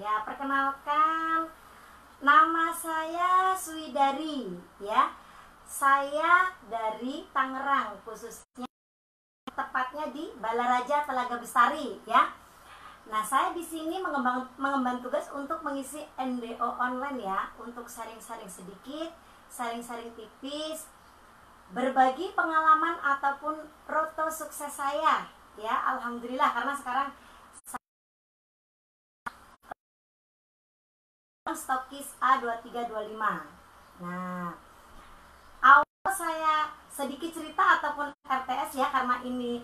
Ya, perkenalkan, nama saya Swidari ya. Saya dari Tangerang, khususnya tepatnya di Balaraja Telaga Bestari ya. Nah, saya di sini mengemban tugas untuk mengisi NDO online ya, untuk sharing-sharing sedikit, sharing-sharing tipis, berbagi pengalaman ataupun roto sukses saya ya. Alhamdulillah, karena sekarang stokis A2325. Nah, awal saya sedikit cerita ataupun RTS ya, karena ini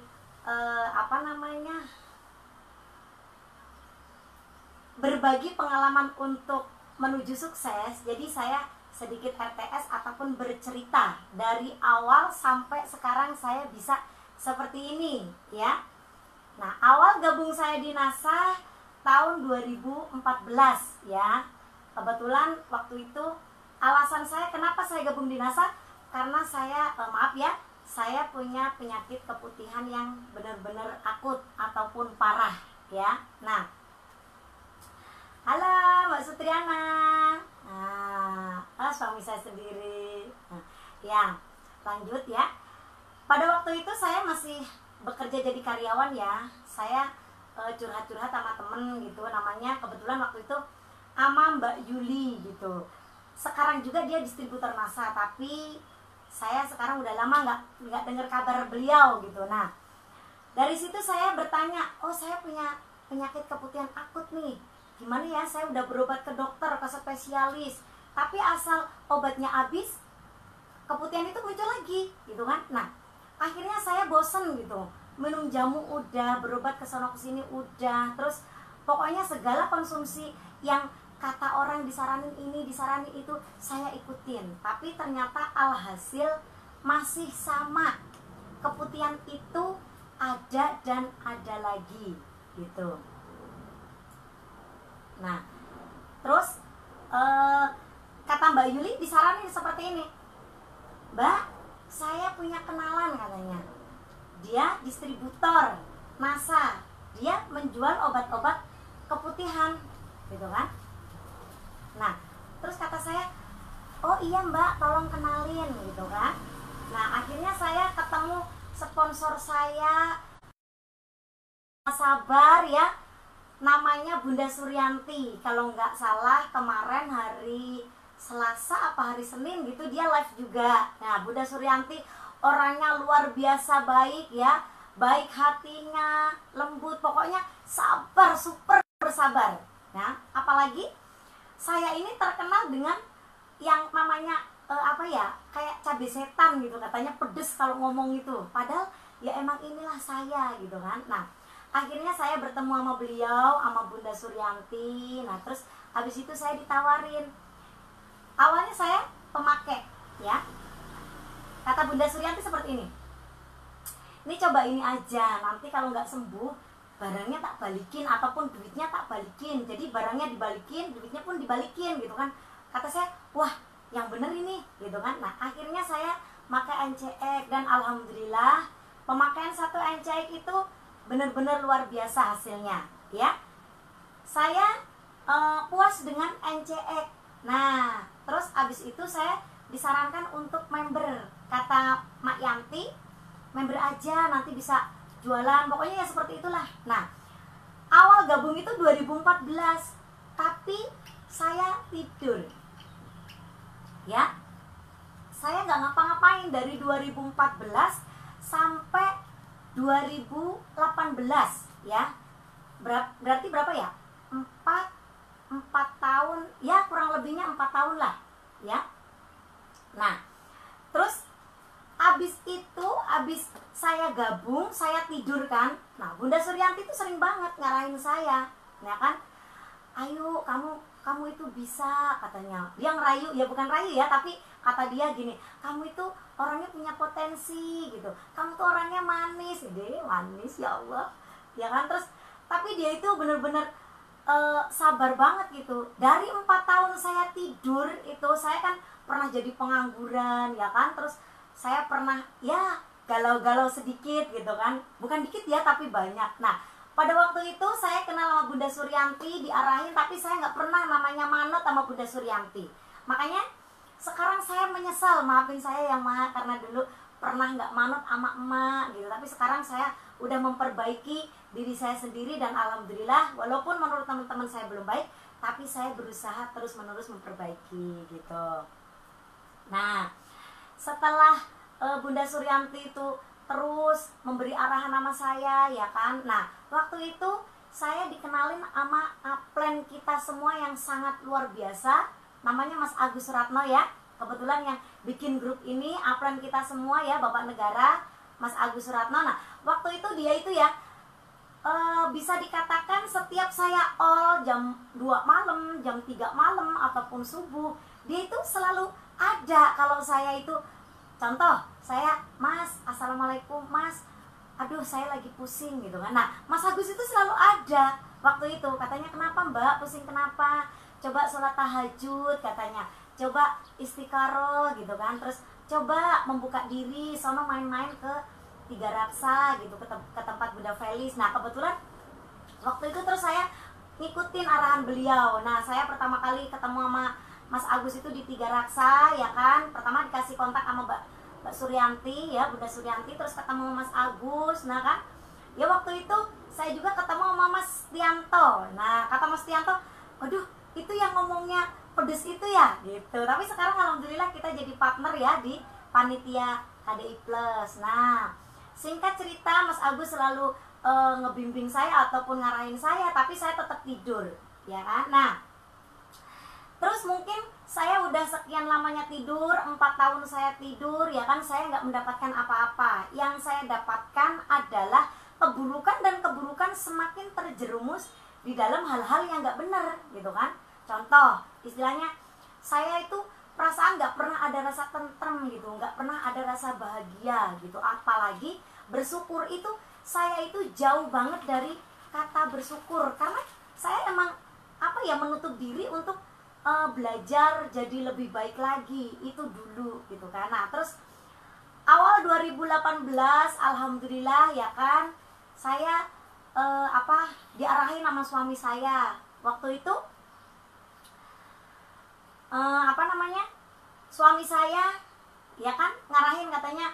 berbagi pengalaman untuk menuju sukses. Jadi saya sedikit RTS ataupun bercerita dari awal sampai sekarang saya bisa seperti ini ya. Nah, awal gabung saya di NASA tahun 2014 ya. Kebetulan waktu itu alasan saya kenapa saya gabung di NASA, karena saya saya punya penyakit keputihan yang benar-benar akut ataupun parah ya. Nah, halo Mbak Sutriana. Suami saya sendiri. Ya, lanjut ya. Pada waktu itu saya masih bekerja jadi karyawan ya. Saya curhat-curhat sama temen gitu. Namanya kebetulan waktu itu ama Mbak Yuli gitu. Sekarang juga dia distributor NASA, tapi saya sekarang udah lama nggak dengar kabar beliau gitu. Nah, dari situ saya bertanya, oh saya punya penyakit keputihan akut nih. Gimana ya, saya udah berobat ke dokter, ke spesialis, tapi asal obatnya habis, keputihan itu muncul lagi gitu kan. Nah, akhirnya saya bosen gitu. Minum jamu udah, berobat ke sono kesini udah, terus pokoknya segala konsumsi yang kata orang disaranin ini, disaranin itu, saya ikutin. Tapi ternyata alhasil masih sama. Keputihan itu ada dan ada lagi gitu. Nah, terus kata Mbak Yuli disaranin seperti ini, Mbak, saya punya kenalan katanya, dia distributor NASA, dia menjual obat-obat keputihan gitu kan. Nah, terus kata saya, oh iya Mbak, tolong kenalin gitu kan. Nah, akhirnya saya ketemu sponsor saya, sabar ya, namanya Bunda Suryanti. Kalau nggak salah kemarin hari Selasa apa hari Senin gitu dia live juga. Nah, Bunda Suryanti orangnya luar biasa baik ya, baik hatinya, lembut, pokoknya sabar, super bersabar. Nah, apalagi saya ini terkenal dengan yang namanya kayak cabai setan gitu, katanya pedes kalau ngomong itu. Padahal ya emang inilah saya gitu kan. Nah, akhirnya saya bertemu sama beliau, sama Bunda Suryanti. Nah, terus habis itu saya ditawarin. Awalnya saya pemakai ya. Kata Bunda Suryanti seperti ini, ini coba ini aja, nanti kalau nggak sembuh barangnya tak balikin ataupun duitnya tak balikin. Jadi barangnya dibalikin, duitnya pun dibalikin gitu kan. Kata saya, wah yang bener ini gitu kan. Nah, akhirnya saya pakai NCX dan alhamdulillah pemakaian satu NCX itu benar-benar luar biasa hasilnya ya. Saya puas dengan NCX. Nah, terus abis itu saya disarankan untuk member. Kata Mak Yanti, member aja nanti bisa jualan, pokoknya ya seperti itulah. Nah, awal gabung itu 2014, tapi saya tidur ya. Saya nggak ngapa-ngapain dari 2014 sampai 2018 ya. Berarti berapa ya? 4 tahun ya, kurang lebihnya 4 tahun lah ya. Nah, terus abis saya gabung, saya tidur kan. Nah, Bunda Suryanti itu sering banget ngarahin saya, ya kan? Ayo kamu itu bisa, katanya. Dia ngerayu, ya bukan rayu ya, tapi kata dia gini, kamu itu orangnya punya potensi gitu. Kamu tuh orangnya manis, manis ya Allah. Ya kan, terus tapi dia itu bener-bener sabar banget gitu. Dari 4 tahun saya tidur itu, saya kan pernah jadi pengangguran ya kan. Terus saya pernah ya galau-galau sedikit gitu kan, bukan dikit ya tapi banyak. Nah, Pada waktu itu saya kenal sama Bunda Suryanti, diarahin, tapi saya nggak pernah namanya manut sama Bunda Suryanti. Makanya sekarang saya menyesal, maafin saya ya Ma, karena dulu pernah nggak manut sama emak gitu. Tapi sekarang saya udah memperbaiki diri saya sendiri, dan alhamdulillah walaupun menurut teman-teman saya belum baik, tapi saya berusaha terus-menerus memperbaiki gitu. Nah, setelah Bunda Suryanti itu terus memberi arahan nama saya ya kan. Nah, waktu itu saya dikenalin sama upline kita semua yang sangat luar biasa, namanya Mas Agus Suratno ya. Kebetulan yang bikin grup ini upline kita semua ya, Bapak Negara, Mas Agus Suratno. Nah, waktu itu dia itu ya bisa dikatakan setiap saya all jam 2 malam, jam 3 malam ataupun subuh, dia itu selalu ada. Kalau saya itu contoh, saya, Mas, Assalamualaikum Mas, aduh saya lagi pusing gitu kan. Nah, Mas Agus itu selalu ada waktu itu. Katanya, kenapa Mbak, pusing kenapa? Coba sholat tahajud katanya, coba istiqaroh gitu kan. Terus coba membuka diri, sono main-main ke Tiga Raksa gitu, ke tempat Bunda Felis. Nah, kebetulan waktu itu terus saya ngikutin arahan beliau. Nah, saya pertama kali ketemu sama Mas Agus itu di Tiga Raksa ya kan. Pertama dikasih kontak sama Mbak Suryanti ya, Bunda Suryanti, terus ketemu Mas Agus. Nah kan, ya waktu itu saya juga ketemu sama Mas Tianto. Nah, kata Mas Tianto, waduh itu yang ngomongnya pedes itu ya gitu. Tapi sekarang alhamdulillah kita jadi partner ya di panitia KDI Plus. Nah, singkat cerita Mas Agus selalu ngebimbing saya ataupun ngarahin saya, tapi saya tetap tidur ya kan. Nah, terus mungkin saya udah sekian lamanya tidur, 4 tahun saya tidur ya kan, saya nggak mendapatkan apa-apa. Yang saya dapatkan adalah keburukan, dan keburukan semakin terjerumus di dalam hal-hal yang nggak benar gitu kan. Contoh, istilahnya saya itu perasaan nggak pernah ada rasa tentrem gitu, nggak pernah ada rasa bahagia gitu. Apalagi bersyukur itu, saya itu jauh banget dari kata bersyukur, karena saya emang menutup diri untuk belajar jadi lebih baik lagi itu dulu gitu kan. Nah, terus awal 2018 alhamdulillah ya kan, saya diarahin sama suami saya. Waktu itu suami saya ya kan ngarahin, katanya,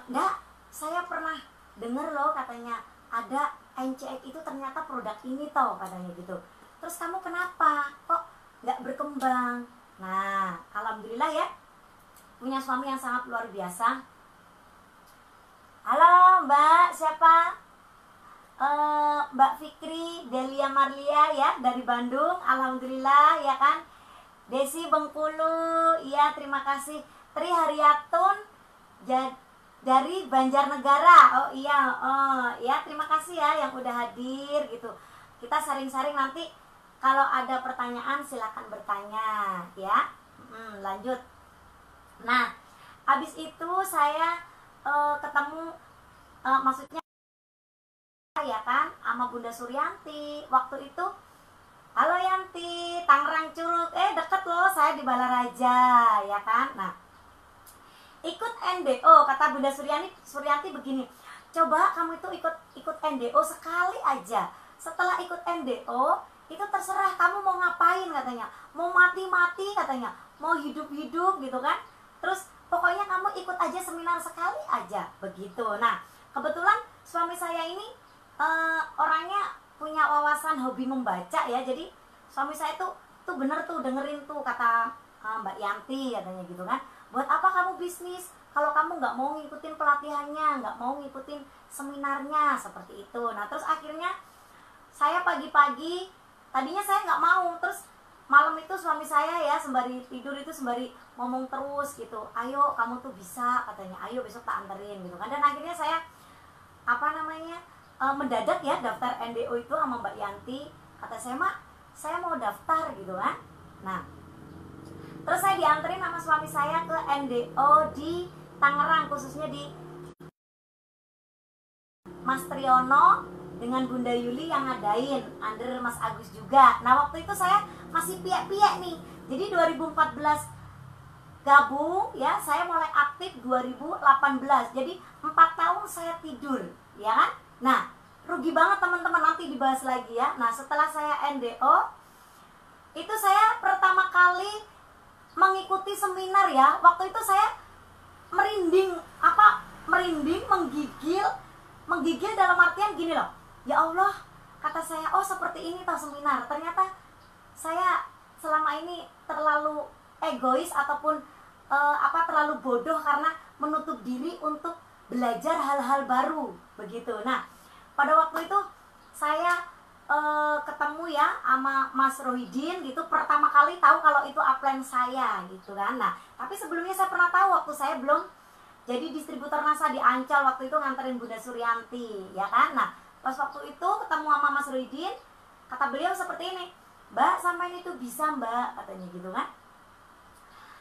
"Ndak, saya pernah denger loh," katanya, "ada NCX itu ternyata produk ini toh," katanya gitu. "Terus kamu kenapa kok nggak berkembang?" Nah, alhamdulillah ya, punya suami yang sangat luar biasa. "Halo Mbak, siapa?" Mbak Fikri Delia Marlia ya, dari Bandung, alhamdulillah ya kan. Desi Bengkulu, iya terima kasih. Tri Haryatun dari Banjarnegara, oh iya, ya terima kasih ya yang udah hadir gitu. Kita saring-saring, nanti kalau ada pertanyaan silakan bertanya ya. Lanjut. Nah, habis itu saya ketemu, maksudnya ya kan, sama Bunda Suryanti. Waktu itu, "Halo Yanti, Tangerang Curug, deket loh saya di Balaraja," ya kan. Nah, ikut NDO, kata Bunda Suryanti begini, "Coba kamu itu ikut NDO sekali aja. Setelah ikut NDO, itu terserah kamu mau ngapain," katanya. "Mau mati-mati," katanya, "mau hidup-hidup," gitu kan. "Terus pokoknya kamu ikut aja seminar sekali aja," begitu. Nah, kebetulan suami saya ini orangnya punya wawasan hobi membaca ya. Jadi suami saya tuh bener tuh dengerin tuh kata Mbak Yanti katanya gitu kan. "Buat apa kamu bisnis kalau kamu nggak mau ngikutin pelatihannya, nggak mau ngikutin seminarnya," seperti itu. Nah, terus akhirnya saya pagi-pagi, tadinya saya nggak mau, terus malam itu suami saya ya sembari tidur itu sembari ngomong terus gitu, "Ayo kamu tuh bisa," katanya, "ayo besok tak anterin," gitu kan. Dan akhirnya saya mendadak ya daftar NDO itu sama Mbak Yanti. Kata saya, "Mak, saya mau daftar," gitu kan. Nah, terus saya dianterin sama suami saya ke NDO di Tangerang, khususnya di Mas Triyono dengan Bunda Yuli yang ngadain, under Mas Agus juga. Nah, waktu itu saya masih piye-piye nih. Jadi 2014 gabung ya, saya mulai aktif 2018. Jadi 4 tahun saya tidur, ya kan? Nah, rugi banget teman-teman, nanti dibahas lagi ya. Nah setelah saya NDO, itu saya pertama kali mengikuti seminar ya. Waktu itu saya merinding, menggigil dalam artian gini loh, ya Allah, kata saya, oh seperti ini toh seminar. Ternyata saya selama ini terlalu egois ataupun terlalu bodoh karena menutup diri untuk belajar hal-hal baru begitu. Nah pada waktu itu saya ketemu ya sama Mas Rohidin gitu, pertama kali tahu kalau itu upline saya gitu kan. Nah tapi sebelumnya saya pernah tahu waktu saya belum jadi distributor NASA di Ancol, waktu itu nganterin Bunda Suryanti ya kan. Nah pas waktu itu ketemu sama Mas Rohidin, kata beliau seperti ini, Mbak sampean itu bisa Mbak, katanya gitu kan,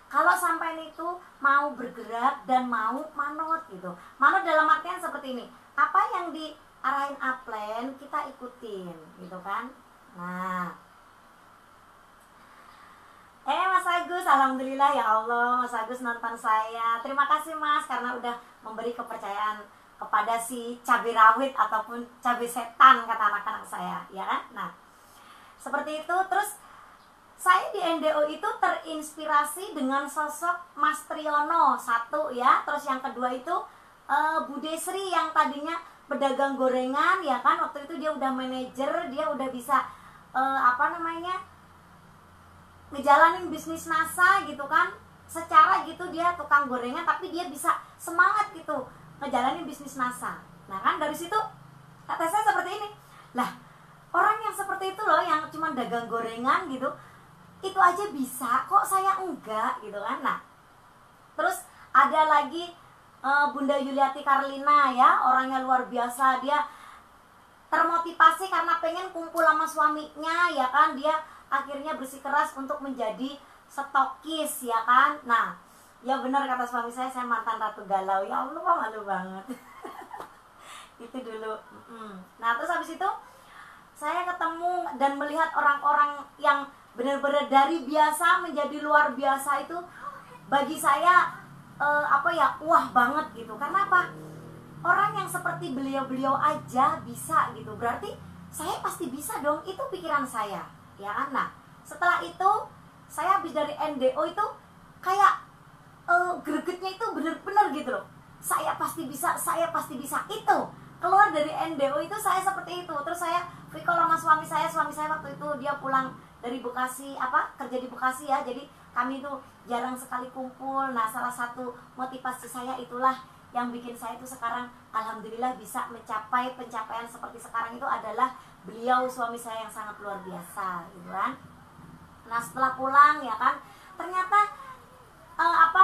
kalau sampean itu mau bergerak dan mau manut gitu. Manut dalam artian seperti ini, apa yang diarahin upline kita ikutin gitu kan. Nah Mas Agus, alhamdulillah ya Allah, Mas Agus nonton saya. Terima kasih Mas karena udah memberi kepercayaan kepada si cabai rawit ataupun cabai setan kata anak-anak saya ya kan. Nah seperti itu. Terus saya di NDO itu terinspirasi dengan sosok Mas Triyono satu ya. Terus yang kedua itu Bu Desri yang tadinya pedagang gorengan ya kan. Waktu itu dia udah manajer, dia udah bisa ngejalanin bisnis NASA gitu kan. Secara gitu dia tukang gorengan tapi dia bisa semangat gitu ngejalanin bisnis NASA. Nah kan dari situ kata saya seperti ini, lah orang yang seperti itu loh yang cuma dagang gorengan gitu, itu aja bisa kok saya enggak gitu kan. Nah terus ada lagi Bunda Yuliati Karlina ya, orangnya luar biasa. Dia termotivasi karena pengen kumpul sama suaminya ya kan. Dia akhirnya bersikeras untuk menjadi stokis ya kan. Nah ya benar kata suami saya mantan ratu galau. Ya Allah malu banget. Itu dulu. Nah terus habis itu saya ketemu dan melihat orang-orang yang benar-benar dari biasa menjadi luar biasa. Itu bagi saya wah banget gitu. Karena apa? Orang yang seperti beliau-beliau aja bisa gitu, berarti saya pasti bisa dong. Itu pikiran saya ya kan. Nah setelah itu saya habis dari NDO itu kayak gregetnya itu bener-bener gitu loh, saya pasti bisa. Itu keluar dari NDO itu saya seperti itu. Terus saya call sama suami saya waktu itu dia pulang dari Bekasi, kerja di Bekasi ya, jadi kami itu jarang sekali kumpul. Nah salah satu motivasi saya itulah yang bikin saya itu sekarang alhamdulillah bisa mencapai pencapaian seperti sekarang itu adalah beliau, suami saya yang sangat luar biasa gitu kan. Nah setelah pulang ya kan, ternyata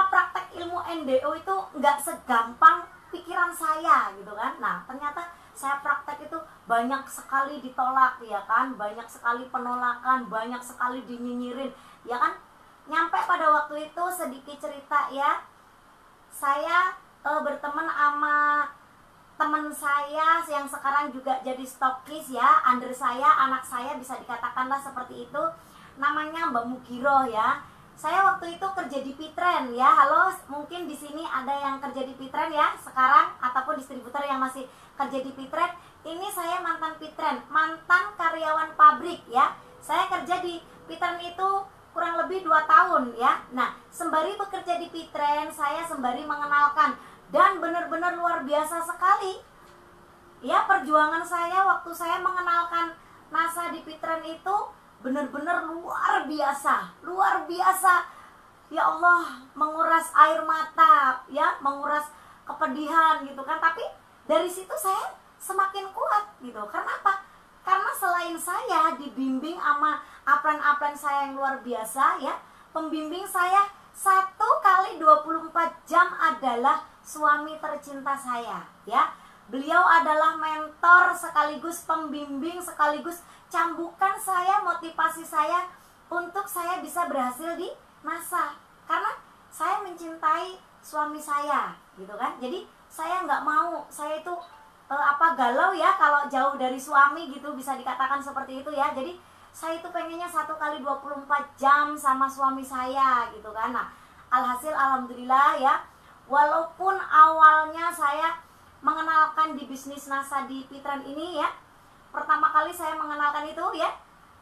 praktek ilmu NDO itu nggak segampang pikiran saya gitu kan. Nah ternyata saya praktek itu banyak sekali ditolak ya kan, banyak sekali penolakan, banyak sekali dinyinyirin ya kan. Nyampe pada waktu itu sedikit cerita ya, saya berteman sama teman saya yang sekarang juga jadi stokis ya, under saya, anak saya bisa dikatakanlah seperti itu, namanya Mbak Mugiro ya. Saya waktu itu kerja di Pitren ya. Halo, mungkin di sini ada yang kerja di Pitren ya sekarang ataupun distributor yang masih kerja di Pitren. Ini saya mantan Pitren, mantan karyawan pabrik ya. Saya kerja di Pitren itu kurang lebih 2 tahun ya. Nah, sembari bekerja di Pitren, saya sembari mengenalkan, dan benar-benar luar biasa sekali ya perjuangan saya waktu saya mengenalkan NASA di Pitren itu. Benar-benar luar biasa ya Allah, menguras air mata ya, menguras kepedihan gitu kan. Tapi dari situ saya semakin kuat gitu. Karena apa? Karena selain saya dibimbing sama upline-upline saya yang luar biasa ya, pembimbing saya 1 kali 24 jam adalah suami tercinta saya ya. Beliau adalah mentor sekaligus pembimbing sekaligus cambukan saya, motivasi saya untuk saya bisa berhasil di NASA. Karena saya mencintai suami saya gitu kan. Jadi saya nggak mau saya itu galau ya kalau jauh dari suami gitu, bisa dikatakan seperti itu ya. Jadi saya itu pengennya 1 kali 24 jam sama suami saya gitu kan. Nah alhasil alhamdulillah ya, walaupun awalnya saya mengenalkan di bisnis NASA di Pitren ini ya. Pertama kali saya mengenalkan itu ya,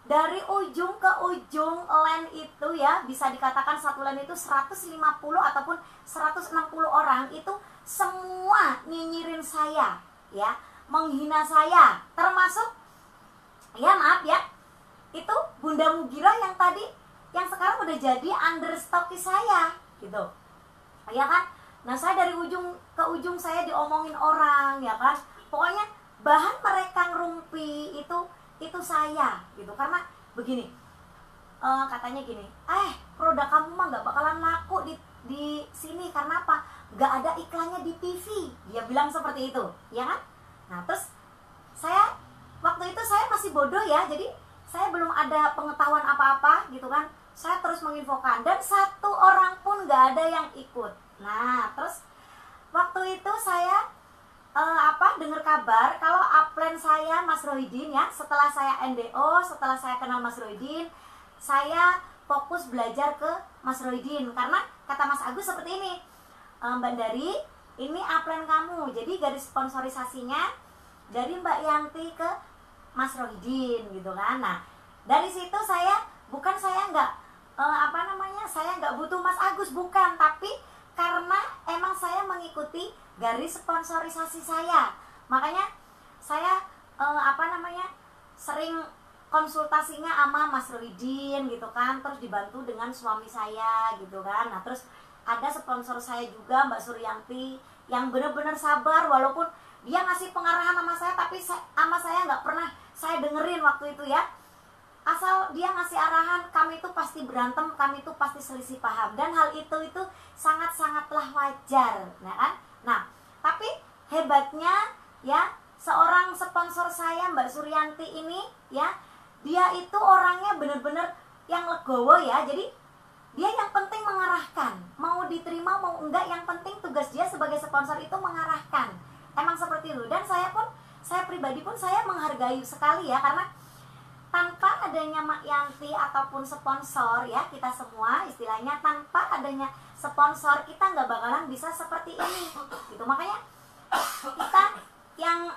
dari ujung ke ujung land itu ya, bisa dikatakan satu land itu 150 ataupun 160 orang itu semua nyinyirin saya ya, menghina saya, termasuk ya maaf ya, itu Bunda Mugira yang tadi, yang sekarang udah jadi understockis saya gitu ya kan. Nah saya dari ujung ke ujung saya diomongin orang ya kan, pokoknya bahan mereka ngerumpi itu saya gitu. Karena begini, katanya gini, produk kamu mah gak bakalan laku di sini karena apa, gak ada iklannya di TV, dia bilang seperti itu ya kan. Nah terus saya waktu itu saya masih bodoh ya, jadi saya belum ada pengetahuan apa-apa gitu kan. Saya terus menginfokan dan satu orang pun gak ada yang ikut. Nah terus waktu itu saya dengar kabar kalau upline saya Mas Rohidin ya, setelah saya NDO, setelah saya kenal Mas Rohidin, saya fokus belajar ke Mas Rohidin. Karena kata Mas Agus seperti ini, Mbak Dari, ini upline kamu, jadi garis sponsorisasinya dari Mbak Yanti ke Mas Rohidin gitu kan. Nah dari situ saya nggak saya nggak butuh Mas Agus, bukan, tapi karena emang saya mengikuti garis sponsorisasi saya, makanya saya sering konsultasinya sama Mas Rohidin gitu kan, terus dibantu dengan suami saya gitu kan. Nah terus ada sponsor saya juga Mbak Suryanti yang benar-benar sabar, walaupun dia ngasih pengarahan sama saya, tapi sama saya nggak pernah saya dengerin waktu itu ya. Asal dia ngasih arahan, kami itu pasti berantem, kami itu pasti selisih paham, dan hal itu sangat-sangatlah wajar, ya kan? Nah, tapi hebatnya ya, seorang sponsor saya Mbak Suryanti ini ya, dia itu orangnya bener-bener yang legowo ya. Jadi dia yang penting mengarahkan, mau diterima mau enggak, yang penting tugas dia sebagai sponsor itu mengarahkan. Emang seperti itu. Dan saya pribadi pun saya menghargai sekali ya, karena tanpa adanya Mak Yanti ataupun sponsor ya, kita semua istilahnya tanpa adanya sponsor kita nggak bakalan bisa seperti ini gitu. Makanya kita yang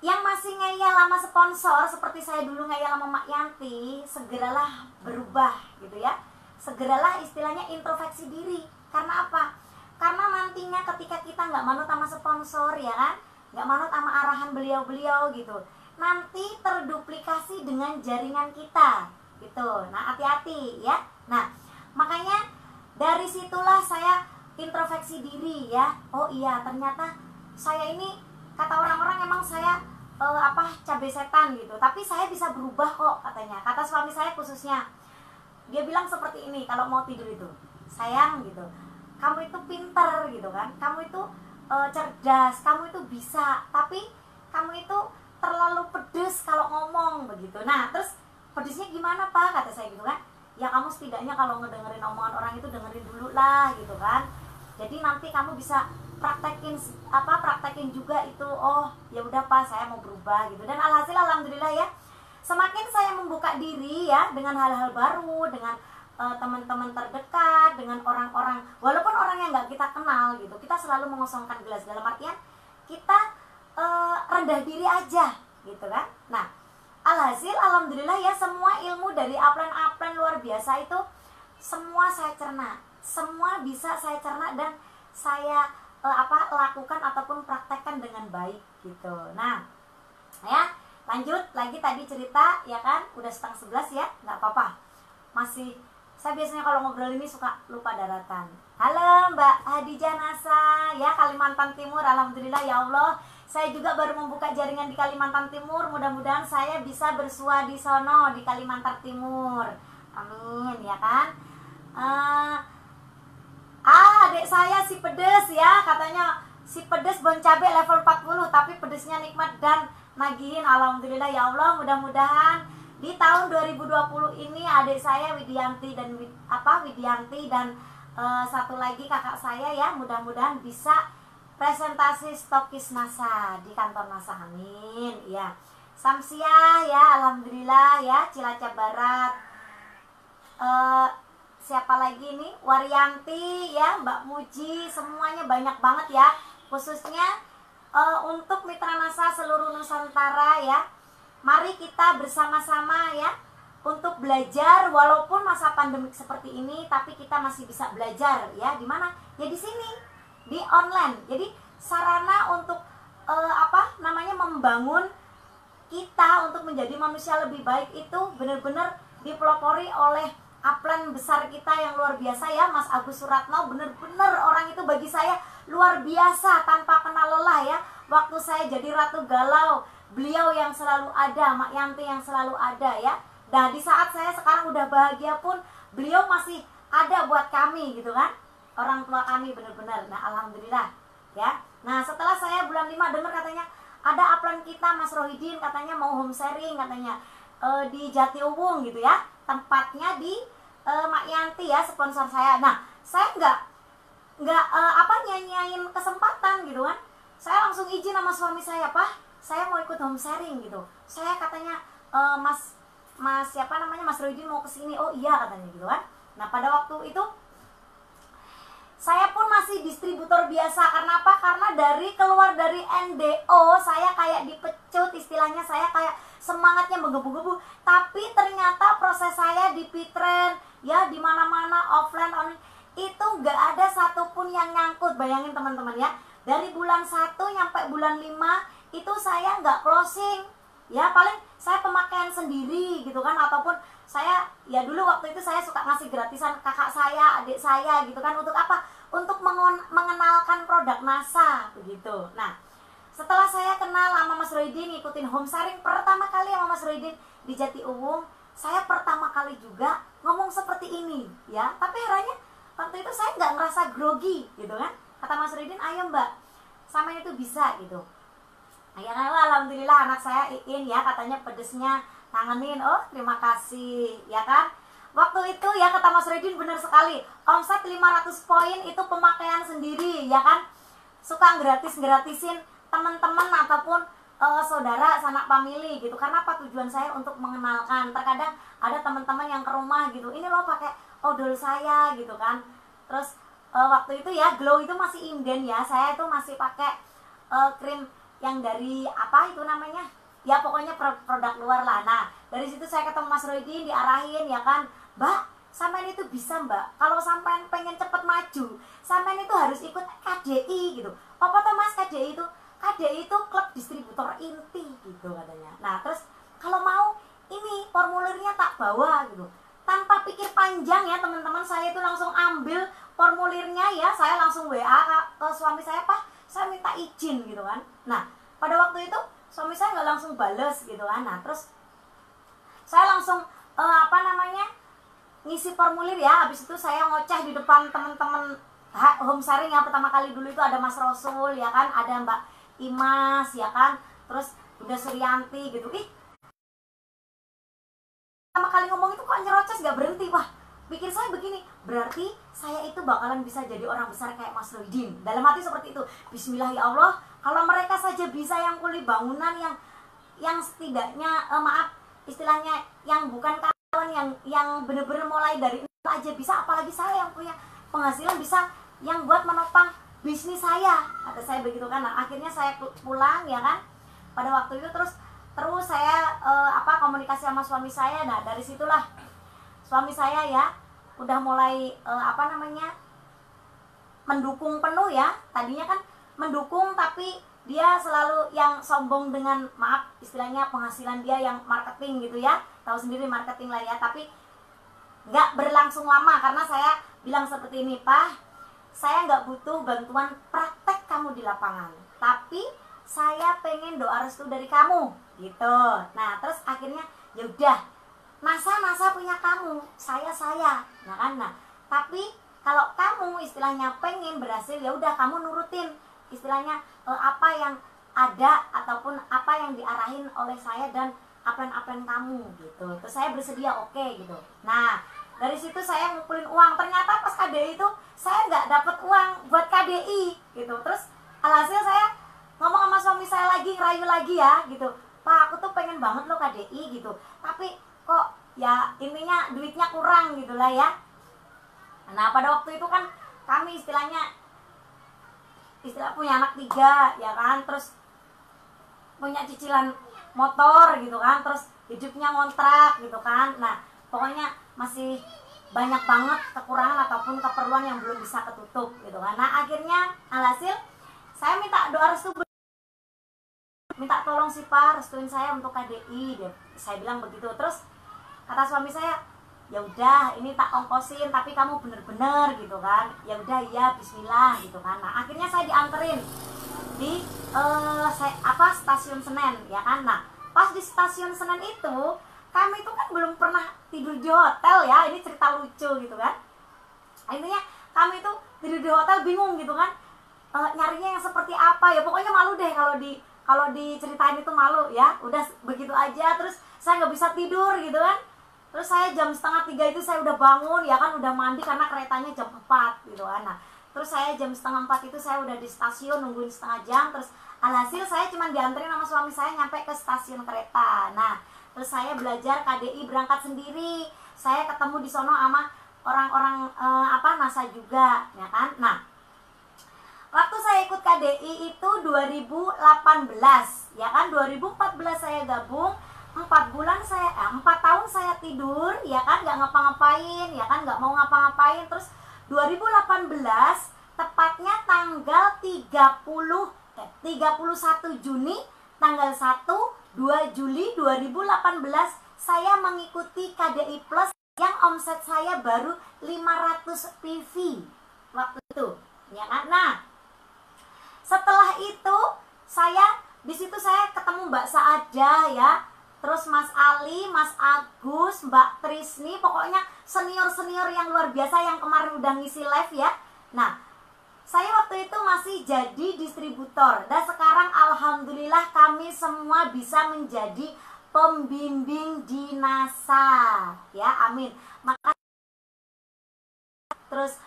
yang masih ngeyel sama sponsor seperti saya dulu ngeyel sama Mak Yanti, segeralah berubah gitu ya, segeralah istilahnya introspeksi diri. Karena apa? Karena nantinya ketika kita nggak manut sama sponsor ya kan, nggak manut sama arahan beliau-beliau gitu, nanti terduplikasi dengan jaringan kita gitu. Nah hati-hati ya. Nah makanya dari situlah saya introspeksi diri ya. Oh iya, ternyata saya ini, kata orang-orang emang saya cabai setan gitu, tapi saya bisa berubah kok katanya. Kata suami saya khususnya, dia bilang seperti ini kalau mau tidur itu, sayang gitu, kamu itu pinter gitu kan, kamu itu cerdas, kamu itu bisa, tapi kamu itu terlalu pedes kalau ngomong begitu. Nah terus pedesnya gimana Pak, kata saya gitu kan. Ya kamu setidaknya kalau ngedengerin omongan orang itu dengerin dulu lah gitu kan. Jadi nanti kamu bisa praktekin juga itu. Oh ya udah Pak, saya mau berubah gitu. Dan alhasil alhamdulillah ya, semakin saya membuka diri ya dengan hal-hal baru, dengan teman-teman terdekat, dengan orang-orang, walaupun orang yang nggak kita kenal gitu, kita selalu mengosongkan gelas, dalam artian kita rendah diri aja gitu kan. Nah alhasil alhamdulillah ya, semua ilmu dari upline luar biasa itu semua saya cerna, semua bisa saya cerna dan saya lakukan ataupun praktekkan dengan baik gitu. Nah ya lanjut lagi, tadi cerita ya kan, udah 10:30 ya, nggak apa-apa, masih. Saya biasanya kalau ngobrol ini suka lupa daratan. Halo Mbak Hadijah Nasa ya, Kalimantan Timur. Alhamdulillah ya Allah, saya juga baru membuka jaringan di Kalimantan Timur. Mudah-mudahan saya bisa bersua di sono di Kalimantan Timur. Amin ya kan. Adik saya si pedes ya, katanya si pedes bon cabe level 40, tapi pedesnya nikmat dan nagihin. Alhamdulillah ya Allah, mudah-mudahan di tahun 2020 ini adik saya Widianti dan satu lagi kakak saya ya, mudah-mudahan bisa presentasi stokis NASA di kantor NASA. Amin ya. Samsiah ya, alhamdulillah ya, Cilacap Barat. siapa lagi nih, Waryanti ya, Mbak Muji, semuanya banyak banget ya. Khususnya untuk Mitra Nasa seluruh Nusantara ya. Mari kita bersama-sama ya untuk belajar walaupun masa pandemik seperti ini, tapi kita masih bisa belajar ya. Di mana? Ya di sini, di online. Jadi sarana untuk membangun kita untuk menjadi manusia lebih baik itu benar-benar dipelopori oleh upline besar kita yang luar biasa ya, Mas Agus Suratno. Benar-benar orang itu bagi saya luar biasa tanpa kenal lelah ya. Waktu saya jadi Ratu Galau, beliau yang selalu ada, Mak Yanti yang selalu ada ya. Nah di saat saya sekarang udah bahagia pun beliau masih ada buat kami gitu kan, orang tua kami benar-benar. Nah alhamdulillah ya. Nah setelah saya bulan 5 dengar katanya ada upline kita Mas Rohidin katanya mau home sharing katanya di Jatiuwung gitu ya, tempatnya di Mak Yanti ya, sponsor saya. Nah saya nggak nyanyain kesempatan gitu kan. Saya langsung izin sama suami saya, Pak saya mau ikut home sharing gitu. Saya katanya Mas Rohidin mau kesini. Oh iya katanya gitu kan. Nah pada waktu itu saya pun masih distributor biasa. Karena apa? Karena keluar dari NDO saya kayak dipecut istilahnya, saya kayak semangatnya menggebu-gebu. Tapi ternyata proses saya di Pitren ya, di mana-mana offline online itu nggak ada satupun yang nyangkut. Bayangin teman-teman ya, dari bulan 1 nyampe bulan 5 itu saya nggak closing ya, paling saya pemakaian sendiri gitu kan, ataupun saya ya dulu waktu itu saya suka ngasih gratisan kakak saya, adik saya gitu kan. Untuk apa? Untuk mengenalkan produk NASA begitu. Nah setelah saya kenal sama Mas Rohidin, ngikutin home sharing pertama kali sama Mas Rohidin di Jatiuwung, saya pertama kali juga ngomong seperti ini ya. Tapi herannya waktu itu saya nggak ngerasa grogi gitu kan. Kata Mas Rohidin, ayo Mbak, sama itu bisa gitu. Ya kan, alhamdulillah anak saya Iin ya, katanya pedesnya nangenin. Oh terima kasih ya kan. Waktu itu ya kata Mas Rohidin benar sekali, omset 500 poin itu pemakaian sendiri ya kan. Suka gratisin teman-teman ataupun saudara sanak famili gitu. Karena apa? Tujuan saya untuk mengenalkan. Terkadang ada teman-teman yang ke rumah gitu, ini loh pakai odol saya gitu kan. Terus waktu itu ya Glow itu masih inden ya, saya itu masih pakai krim yang dari apa itu namanya ya, pokoknya produk luar lah. Nah dari situ saya ketemu Mas Rohidin, diarahin ya kan, Mbak sampean itu bisa Mbak, kalau sampean pengen cepet maju sampean itu harus ikut KDI gitu. Apa tuh Mas KDI itu? KDI itu klub distributor inti gitu katanya. Nah terus kalau mau ini formulirnya tak bawa gitu. Tanpa pikir panjang ya teman-teman, saya itu langsung ambil formulirnya ya, saya langsung WA ke suami saya, Pak saya minta izin gitu kan. Nah pada waktu itu suami saya nggak langsung bales gitu kan. Nah terus saya langsung ngisi formulir ya. Habis itu saya ngoceh di depan teman-teman home sharing yang pertama kali dulu itu ada Mas Rasul ya kan, ada Mbak Imas ya kan, terus Bunda Suryanti gitu. Pertama kali ngomong itu kok nyerocos gak berhenti. Wah pikir saya begini, berarti saya itu bakalan bisa jadi orang besar kayak Mas Rohidin. Dalam hati seperti itu, bismillah ya Allah, kalau mereka saja bisa yang kuli bangunan yang setidaknya istilahnya yang bukan karyawan, yang bener-bener mulai dari nol aja bisa, apalagi saya yang punya penghasilan bisa yang buat menopang bisnis saya. Kata saya begitu kan. Nah akhirnya saya pulang ya kan pada waktu itu, terus saya komunikasi sama suami saya. Nah dari situlah suami saya ya udah mulai mendukung penuh ya. Tadinya kan mendukung, tapi dia selalu yang sombong dengan maaf istilahnya penghasilan dia yang marketing gitu ya, tahu sendiri marketing lah ya. Tapi nggak berlangsung lama karena saya bilang seperti ini, Pak saya nggak butuh bantuan praktek kamu di lapangan, tapi saya pengen doa restu dari kamu gitu. Nah terus akhirnya ya udah, NASA punya kamu, saya nah kan. Nah tapi kalau kamu istilahnya pengen berhasil, ya udah kamu nurutin istilahnya apa yang ada ataupun apa yang diarahin oleh saya dan upline kamu gitu. Terus saya bersedia oke gitu. Nah dari situ saya ngumpulin uang. Ternyata pas KDI itu saya nggak dapat uang buat KDI gitu. Terus alhasil saya ngomong sama suami saya lagi, ngerayu lagi ya gitu, Pak aku tuh pengen banget loh KDI gitu, tapi kok ya intinya duitnya kurang gitu lah ya. Nah pada waktu itu kan kami istilah punya anak 3 ya kan, terus punya cicilan motor gitu kan, terus hidupnya ngontrak gitu kan. Nah pokoknya masih banyak banget kekurangan ataupun keperluan yang belum bisa ketutup gitu kan. Nah akhirnya alhasil saya minta doa restu, minta tolong sih Pak restuin saya untuk KDI. Saya bilang begitu. Terus kata suami saya, ya udah ini tak ongkosin tapi kamu bener-bener gitu kan. Ya udah ya bismillah gitu kan. Nah akhirnya saya dianterin di stasiun Senen ya kan. Nah pas di stasiun Senen itu kami itu kan belum pernah tidur di hotel ya, ini cerita lucu gitu kan. Intinya kami itu tidur di hotel bingung gitu kan, nyarinya yang seperti apa ya, pokoknya malu deh kalau diceritain itu malu ya. Udah begitu aja, terus saya nggak bisa tidur gitu kan. Terus saya jam 2:30 itu saya udah bangun ya kan, udah mandi karena keretanya jam 4 gitu kan. Nah terus saya jam 3:30 itu saya udah di stasiun nungguin setengah jam. Terus alhasil saya cuma dianterin sama suami saya nyampe ke stasiun kereta. Nah terus saya belajar KDI, berangkat sendiri. Saya ketemu di sono sama orang-orang NASA juga ya kan. Nah waktu saya ikut KDI itu 2018 ya kan, 2014 saya gabung, 4 tahun saya tidur ya kan, nggak ngapa-ngapain ya kan, nggak mau ngapa-ngapain. Terus 2018 tepatnya tanggal 31 Juni, tanggal 2 Juli 2018 saya mengikuti KDI Plus yang omset saya baru 500 PV waktu itu ya kan. Nah setelah itu di situ saya ketemu Mbak Saada ya, terus Mas Ali, Mas Agus, Mbak Trisni, pokoknya senior-senior yang luar biasa yang kemarin udah ngisi live ya. Nah saya waktu itu masih jadi distributor, dan sekarang alhamdulillah kami semua bisa menjadi pembimbing di NASA ya, amin. Makasih. Terus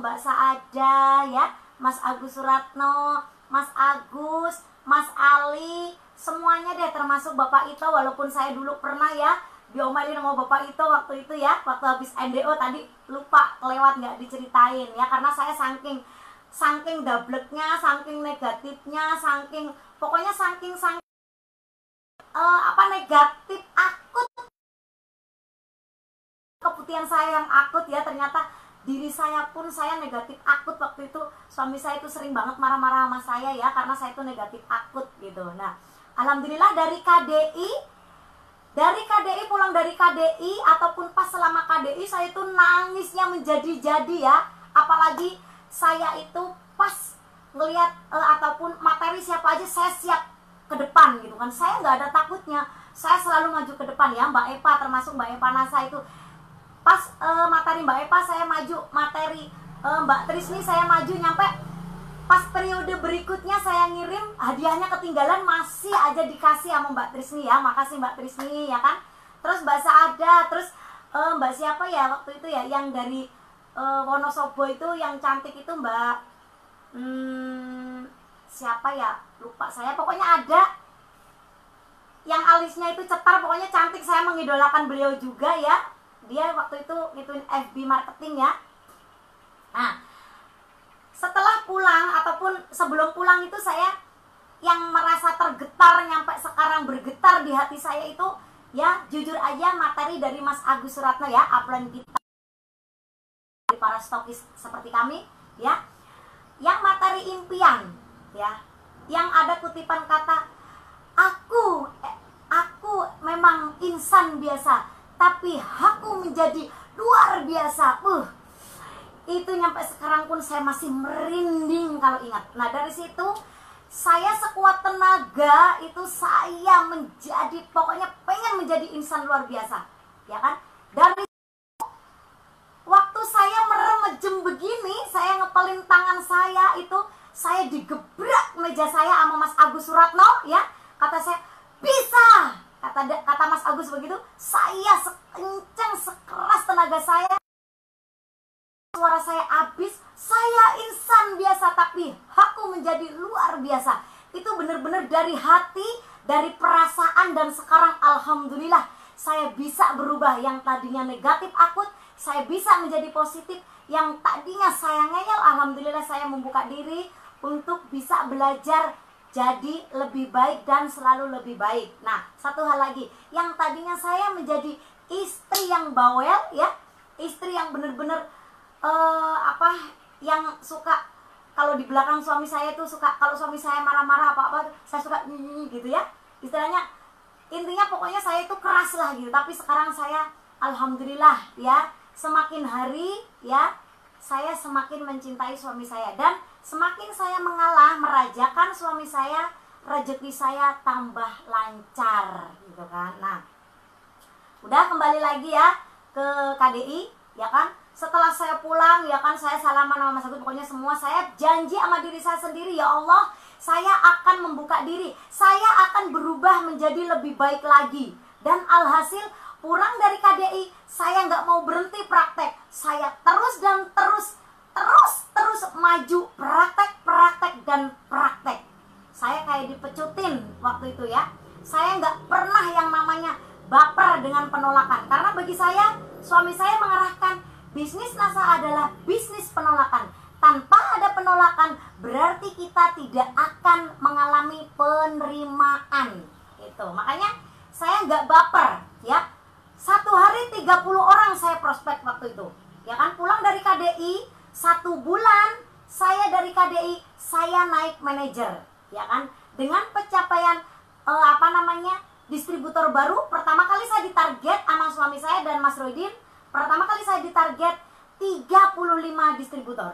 Mbak Saada ya, Mas Agus Suratno, Mas Agus, Mas Ali, semuanya deh, termasuk Bapak Ito, walaupun saya dulu pernah ya diomelin sama Bapak Ito waktu itu ya, waktu habis NDO tadi lupa kelewat nggak diceritain ya, karena saya saking dableknya, saking negatifnya, pokoknya saking negatif akut, keputihan saya yang akut ya. Ternyata diri saya pun saya negatif akut waktu itu. Suami saya itu sering banget marah-marah sama saya ya, karena saya itu negatif akut gitu. Nah alhamdulillah dari KDI pulang dari KDI ataupun pas selama KDI saya itu nangisnya menjadi-jadi ya. Apalagi saya itu pas ngelihat ataupun materi siapa aja saya siap ke depan gitu kan. Saya nggak ada takutnya, saya selalu maju ke depan ya. Mbak Epa, termasuk Mbak Epa NASA itu pas materi Mbak Epa saya maju, materi Mbak Trisni saya maju, nyampe pas periode berikutnya saya ngirim hadiahnya ketinggalan, masih aja dikasih sama Mbak Trisni ya. Makasih Mbak Trisni ya kan. Terus Mbak Saada, terus Mbak siapa ya waktu itu ya yang dari Wonosobo itu yang cantik itu, Mbak siapa ya lupa saya, pokoknya ada yang alisnya itu cetar, pokoknya cantik, saya mengidolakan beliau juga ya. Dia waktu itu ngituin FB marketing ya. Nah setelah pulang ataupun sebelum pulang itu saya yang merasa tergetar, nyampe sekarang bergetar di hati saya itu ya, jujur aja materi dari Mas Agus Suratno ya, upline kita dari para stokis seperti kami ya, yang materi impian ya, yang ada kutipan kata aku memang insan biasa tapi aku menjadi luar biasa. Itu nyampe sekarang pun saya masih merinding kalau ingat. Nah dari situ saya sekuat tenaga itu saya menjadi, pokoknya pengen menjadi insan luar biasa ya kan. Dari waktu saya meremejem begini, saya ngepelin tangan saya itu, saya digebrak meja saya sama Mas Agus Suratno ya. Kata saya bisa, kata Mas Agus begitu, saya sekencang sekeras tenaga saya, suara saya habis, saya insan biasa tapi aku menjadi luar biasa. Itu benar-benar dari hati, dari perasaan, dan sekarang alhamdulillah saya bisa berubah. Yang tadinya negatif akut saya bisa menjadi positif. Yang tadinya saya ngeyel, alhamdulillah saya membuka diri untuk bisa belajar jadi lebih baik dan selalu lebih baik. Nah, satu hal lagi, yang tadinya saya menjadi istri yang bawel ya, istri yang bener-bener yang suka kalau di belakang suami saya tuh suka, kalau suami saya marah-marah apa-apa saya suka gitu ya, istilahnya intinya pokoknya saya itu keras lah gitu. Tapi sekarang saya alhamdulillah ya, semakin hari ya saya semakin mencintai suami saya, dan semakin saya mengalah merajakan suami saya, rezeki saya tambah lancar gitu kan. Nah, udah kembali lagi ya ke KDI ya kan. Setelah saya pulang ya kan, saya salaman sama Mas Agus, pokoknya semua saya janji sama diri saya sendiri, ya Allah, saya akan membuka diri, saya akan berubah menjadi lebih baik lagi. Dan alhasil pulang dari KDI, saya nggak mau berhenti praktek, saya terus dan terus maju, praktek dan praktek. Saya kayak dipecutin waktu itu ya. Saya nggak pernah yang namanya baper dengan penolakan, karena bagi saya, suami saya mengarahkan bisnis NASA adalah bisnis penolakan. Tanpa ada penolakan berarti kita tidak akan mengalami penerimaan. Itu makanya saya nggak baper ya. Satu hari 30 orang saya prospek waktu itu ya kan. Pulang dari KDI 1 bulan, saya dari KDI saya naik manajer ya kan, dengan pencapaian distributor baru. Pertama kali saya ditarget sama suami saya dan Mas Roydin, pertama kali saya ditarget 35 distributor.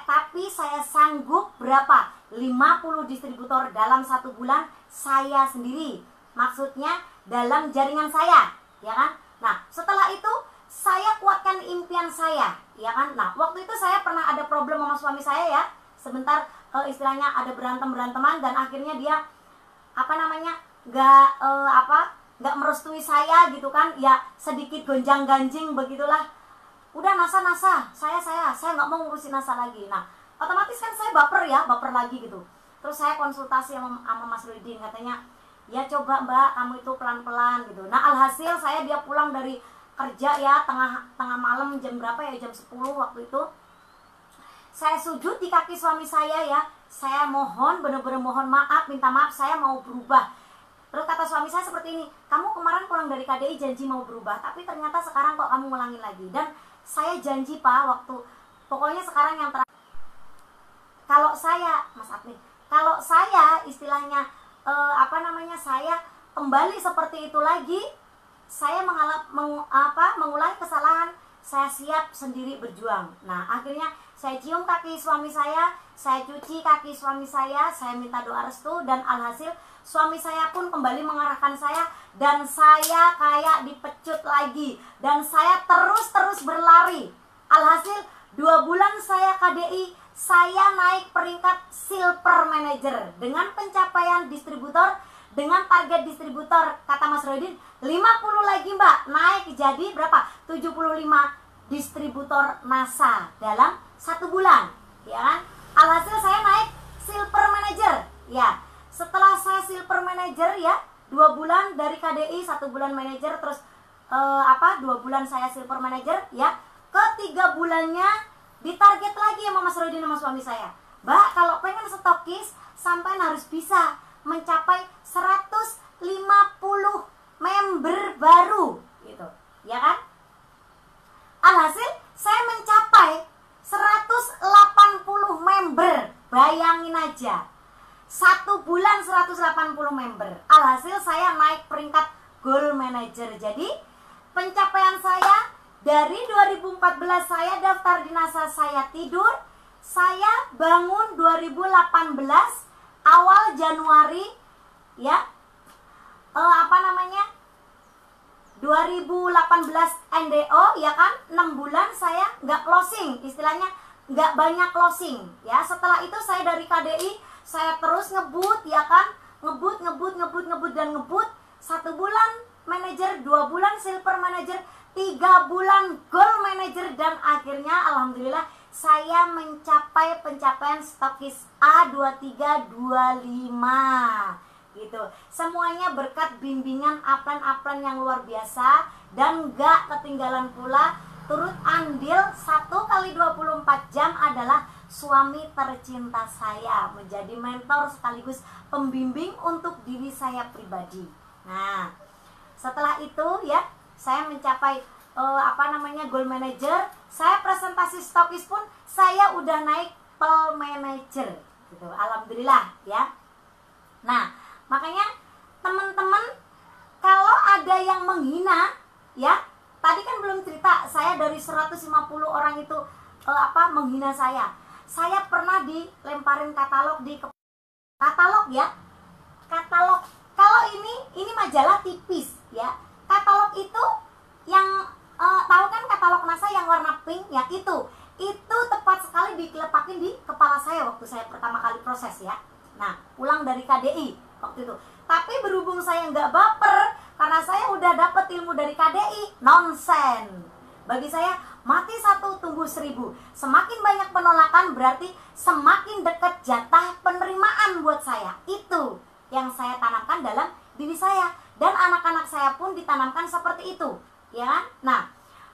Tapi saya sanggup berapa? 50 distributor dalam 1 bulan saya sendiri. Maksudnya dalam jaringan saya, ya kan? Nah, setelah itu saya kuatkan impian saya, ya kan? Nah, waktu itu saya pernah ada problem sama suami saya ya. Sebentar istilahnya ada berantem-beranteman, dan akhirnya dia nggak merestui saya gitu kan. Ya sedikit gonjang-ganjing begitulah. Udah NASA, saya nggak mau ngurusin NASA lagi. Nah, otomatis kan saya baper lagi gitu. Terus saya konsultasi sama Mas Rudin, katanya, ya coba Mbak, kamu itu pelan-pelan gitu. Nah, alhasil dia pulang dari kerja ya, tengah malam, jam berapa ya, jam 10 waktu itu. Saya sujud di kaki suami saya ya. Saya mohon, bener-bener mohon maaf, minta maaf, saya mau berubah. Terus kata suami saya seperti ini, kamu kemarin pulang dari KDI janji mau berubah, tapi ternyata sekarang kok kamu ngulangin lagi. Dan saya janji Pak, pokoknya sekarang yang terakhir, kalau saya istilahnya saya kembali seperti itu lagi, saya mengulangi kesalahan, saya siap sendiri berjuang. Nah, akhirnya saya cium kaki suami saya cuci kaki suami saya minta doa restu, dan alhasil suami saya pun kembali mengarahkan saya, dan saya kayak dipecut lagi, dan saya terus berlari. Alhasil 2 bulan saya KDI, saya naik peringkat silver manager dengan pencapaian distributor, dengan target distributor kata Mas Rodin 50 lagi Mbak, naik jadi berapa? 75 distributor NASA dalam 1 bulan, ya kan? Alhasil saya naik silver manager, ya. Setelah saya silver manager ya, 2 bulan dari KDI, 1 bulan manager, terus 2 bulan saya silver manager ya. Ke-3 bulannya ditarget lagi sama Mas Rodin sama suami saya. Mbak, kalau pengen stokis sampai harus bisa mencapai 150 member baru gitu, ya kan? Alhasil saya mencapai 180 member. Bayangin aja, 1 bulan 180 member. Alhasil saya naik peringkat gold manager. Jadi pencapaian saya dari 2014 saya daftar di NASA, saya tidur, saya bangun 2018 awal Januari ya, 2018 NDO ya kan, 6 bulan saya nggak closing, istilahnya nggak banyak closing ya. Setelah itu saya dari KDI, saya terus ngebut ya kan, ngebut dan ngebut. 1 bulan manager, 2 bulan silver manager, 3 bulan gold manager, dan akhirnya alhamdulillah saya mencapai pencapaian stokis A2325 gitu. Semuanya berkat bimbingan upline yang luar biasa, dan gak ketinggalan pula turut andil 1 kali 24 jam adalah suami tercinta saya, menjadi mentor sekaligus pembimbing untuk diri saya pribadi. Nah, setelah itu ya, saya mencapai goal manager, saya presentasi stokis pun saya udah naik pel manager gitu. Alhamdulillah ya. Nah, makanya teman-teman, kalau ada yang menghina ya, tadi kan belum cerita saya dari 150 orang itu menghina saya. Saya pernah dilemparin katalog di katalog ya. Katalog. Kalau ini majalah tipis ya. Katalog itu yang tahu kan katalog NASA yang warna pink ya, itu tepat sekali dikelepakin di kepala saya waktu saya pertama kali proses ya. Nah, pulang dari KDI waktu itu. Tapi berhubung saya nggak baper, karena saya udah dapet ilmu dari KDI, nonsen. Bagi saya, mati 1 tumbuh 1000. Semakin banyak penolakan berarti semakin dekat jatah penerimaan buat saya. Itu yang saya tanamkan dalam diri saya. Dan anak-anak saya pun ditanamkan seperti itu, ya kan? Nah,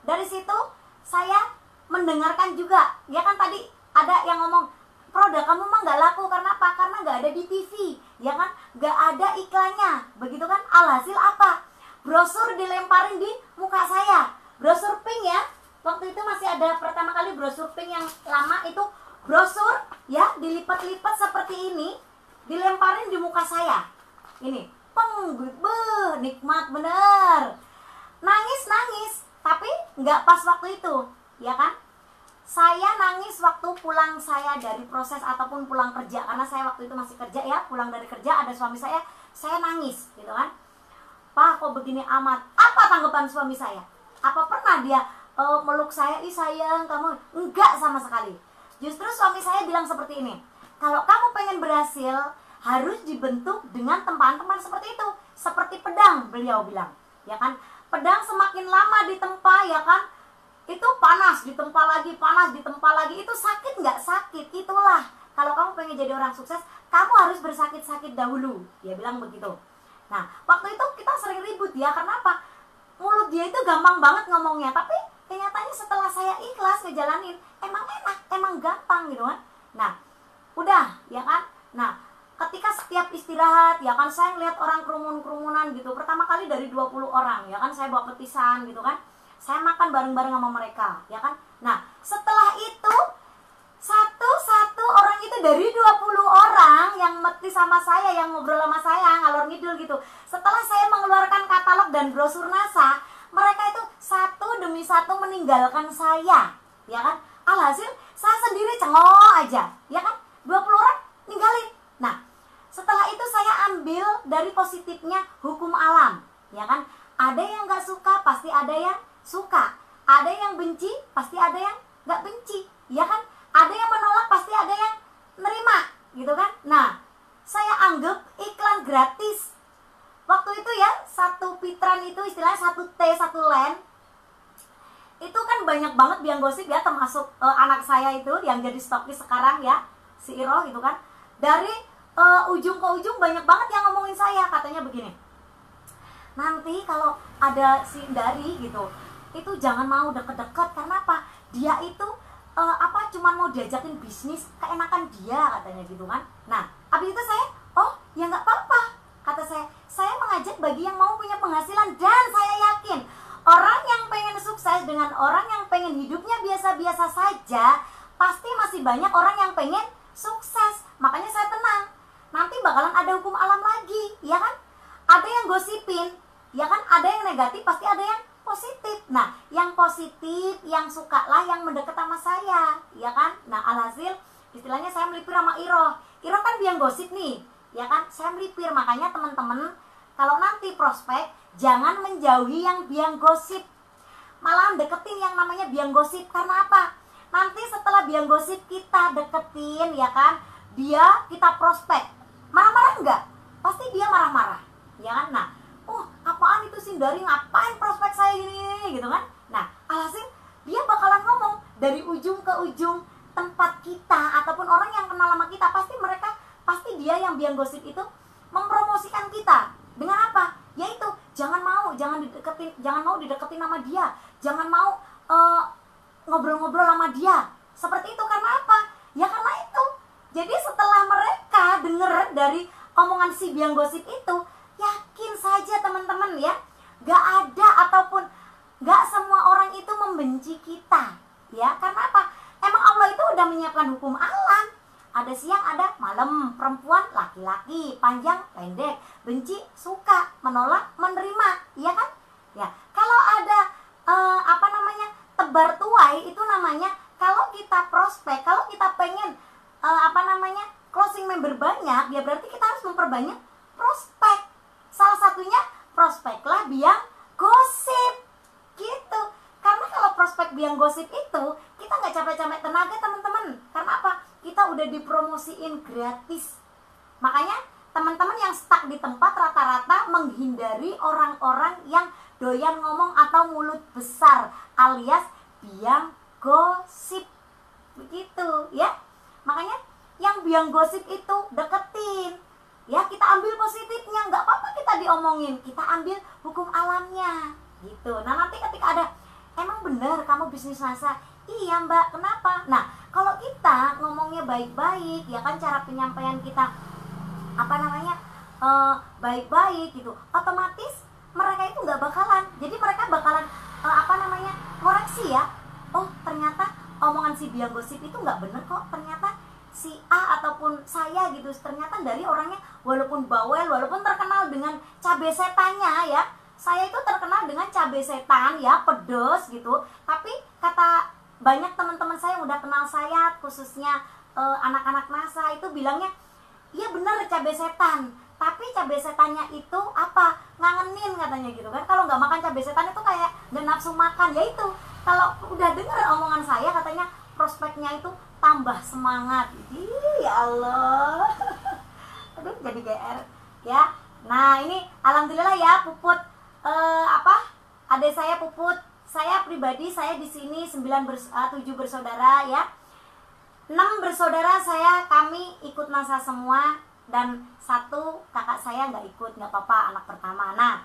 dari situ saya mendengarkan juga, ya kan tadi ada yang ngomong, produk kamu mah nggak laku karena apa? Karena nggak ada di TV, ya kan? Nggak ada iklannya, begitu kan? Alhasil apa? Brosur dilemparin di muka saya, brosur pink ya. Waktu itu masih ada pertama kali brosur pink yang lama itu, brosur ya dilipat-lipat seperti ini, dilemparin di muka saya. Ini, nikmat bener. Nangis, tapi nggak pas waktu itu, ya kan? Saya nangis waktu pulang saya dari proses ataupun pulang kerja, karena saya waktu itu masih kerja ya, pulang dari kerja ada suami saya nangis gitu kan. Pak, kok begini amat? Apa tanggapan suami saya? Apa pernah dia meluk saya, ih sayang kamu? Enggak sama sekali. Justru suami saya bilang seperti ini, kalau kamu pengen berhasil harus dibentuk dengan teman-teman seperti itu, seperti pedang, beliau bilang, ya kan? Pedang semakin lama ditempa, ya kan, itu panas, ditempa lagi, panas, ditempa lagi. Itu sakit nggak? Sakit. Itulah, kalau kamu pengen jadi orang sukses, kamu harus bersakit-sakit dahulu. Dia bilang begitu. Nah, waktu itu kita sering ribut ya, karena apa? Mulut dia itu gampang banget ngomongnya, tapi kenyataannya setelah saya ikhlas ngejalanin, emang enak, emang gampang gitu kan. Nah, udah, ya kan? Nah, ketika setiap istirahat, ya kan, saya ngeliat orang kerumunan gitu. Pertama kali dari 20 orang, ya kan, saya bawa petisan gitu kan. Saya makan bareng-bareng sama mereka, ya kan. Nah, setelah itu satu-satu orang itu dari 20 orang yang meti sama saya, yang ngobrol sama saya, ngalor ngidul gitu. Setelah saya mengeluarkan katalog dan brosur NASA, mereka itu satu demi satu meninggalkan saya, ya kan. Alhasil saya sendiri cengok aja, ya kan. 20 orang ninggalin. Nah, setelah itu saya ambil dari positifnya hukum alam, ya kan. Ada yang gak suka, pasti ada yang suka. Ada yang benci, pasti ada yang gak benci, ya kan. Ada yang menolak, pasti ada yang nerima, gitu kan. Nah, saya anggap iklan gratis. Waktu itu ya, 1 pitran itu istilahnya 1 T 1 len. Itu kan banyak banget biang gosip ya, termasuk anak saya itu yang jadi stokis sekarang ya, si Iro gitu kan. Dari ujung ke ujung banyak banget yang ngomongin saya, katanya begini, nanti kalau ada si Dari gitu, itu jangan mau deket-deket, karena apa? Dia itu cuman mau diajakin bisnis, keenakan dia, katanya gitu kan. Nah, abis itu saya, oh ya nggak apa-apa, kata saya mengajak bagi yang mau punya penghasilan. Dan saya yakin orang yang pengen sukses dengan orang yang pengen hidupnya biasa-biasa saja, pasti masih banyak orang yang pengen sukses. Makanya saya tenang, nanti bakalan ada hukum alam lagi, ya kan. Ada yang gosipin, ya kan, ada yang negatif, pasti ada yang positif. Nah, yang positif, yang suka lah yang mendekat sama saya, ya kan. Nah, alhasil istilahnya saya melipir sama Iro kan biang gosip nih, ya kan. Saya melipir. Makanya teman-teman, kalau nanti prospek, jangan menjauhi yang biang gosip, malahan deketin yang namanya biang gosip. Karena apa? Nanti setelah biang gosip kita deketin, ya kan, dia kita prospek, marah-marah enggak? Pasti dia marah-marah, ya kan. Nah, apaan itu sih Dari, ngapain prospek saya gini gitu kan. Nah, alhasil dia bakalan ngomong dari ujung ke ujung tempat kita ataupun orang yang kenal sama kita, pasti dia yang biang gosip itu mempromosikan kita dengan apa? Yaitu jangan mau dideketin sama dia, jangan mau ngobrol-ngobrol sama dia seperti itu. Karena apa? Ya karena itu. Jadi setelah mereka dengar dari omongan si biang gosip itu, yakin saja teman-teman ya, gak ada ataupun gak semua orang itu membenci kita ya. Karena apa? Emang Allah itu udah menyiapkan hukum alam. Ada siang, ada malam, perempuan, laki-laki, panjang, pendek, benci, suka, menolak, menerima, ya kan? Ya, kalau ada tebar tuai, itu namanya kalau kita prospek, kalau kita pengen closing member banyak, ya berarti kita harus memperbanyak prospek. Salah satunya prospeklah biang gosip gitu. Karena kalau prospek biang gosip itu kita nggak capek-capek tenaga teman-teman. Karena apa? Kita udah dipromosiin gratis. Makanya teman-teman yang stuck di tempat rata-rata menghindari orang-orang yang doyan ngomong atau mulut besar alias biang gosip. Begitu ya. Makanya yang biang gosip itu deketin. Ya, kita ambil positifnya, nggak apa-apa kita diomongin, kita ambil hukum alamnya gitu. Nah, nanti ketika ada, emang bener kamu bisnis NASA? Iya mbak, kenapa? Nah, kalau kita ngomongnya baik-baik, ya kan cara penyampaian kita baik-baik gitu, otomatis mereka itu nggak bakalan, jadi mereka bakalan koreksi ya. Oh ternyata omongan si biang gosip itu nggak bener kok, ternyata si A ataupun saya gitu, ternyata dari orangnya walaupun bawel, walaupun terkenal dengan cabai setannya ya, saya itu terkenal dengan cabai setan ya, pedes gitu, tapi kata banyak teman-teman saya yang udah kenal saya, khususnya anak-anak NASA itu bilangnya, iya benar cabai setan, tapi cabai setannya itu apa? Ngangenin katanya gitu kan. Kalau nggak makan cabai setan itu kayak nggak nafsu makan. Ya itu, kalau udah dengar omongan saya katanya prospeknya itu tambah semangat. Ih, ya Allah. Aduh, jadi GR ya. Nah, ini alhamdulillah ya Puput adik saya Puput. Saya pribadi saya di sini 7 bersaudara ya. 6 bersaudara kami ikut NASA semua, dan 1 kakak saya nggak ikut, nggak apa-apa, anak pertama. Nah,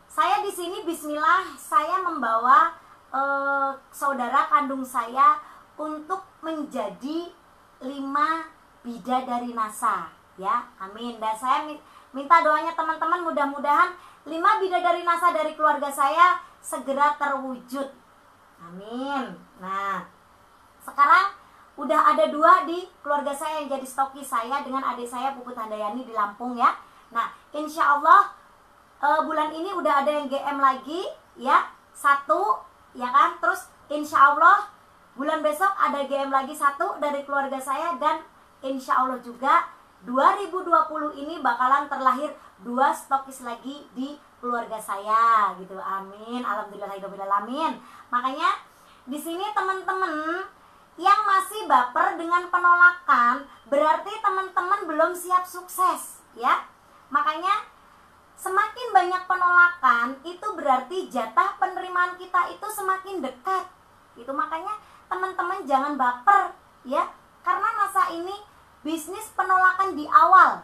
saya di sini bismillah saya membawa saudara kandung saya untuk menjadi 5 bidadari NASA ya, amin. Dan saya minta doanya teman-teman, mudah-mudahan 5 bidadari NASA dari keluarga saya segera terwujud, amin. Nah, sekarang udah ada 2 di keluarga saya yang jadi stoki saya dengan adik saya Puput Handayani di Lampung ya. Nah, insya Allah bulan ini udah ada yang GM lagi ya, 1 ya kan. Terus insya Allah bulan besok ada GM lagi 1 dari keluarga saya, dan insya Allah juga 2020 ini bakalan terlahir 2 stokis lagi di keluarga saya gitu, amin. Alhamdulillahirobbilalamin. Makanya di sini teman-teman yang masih baper dengan penolakan, berarti teman-teman belum siap sukses ya. Makanya semakin banyak penolakan itu berarti jatah penerimaan kita itu semakin dekat gitu. Makanya teman-teman jangan baper ya, karena masa ini bisnis penolakan di awal.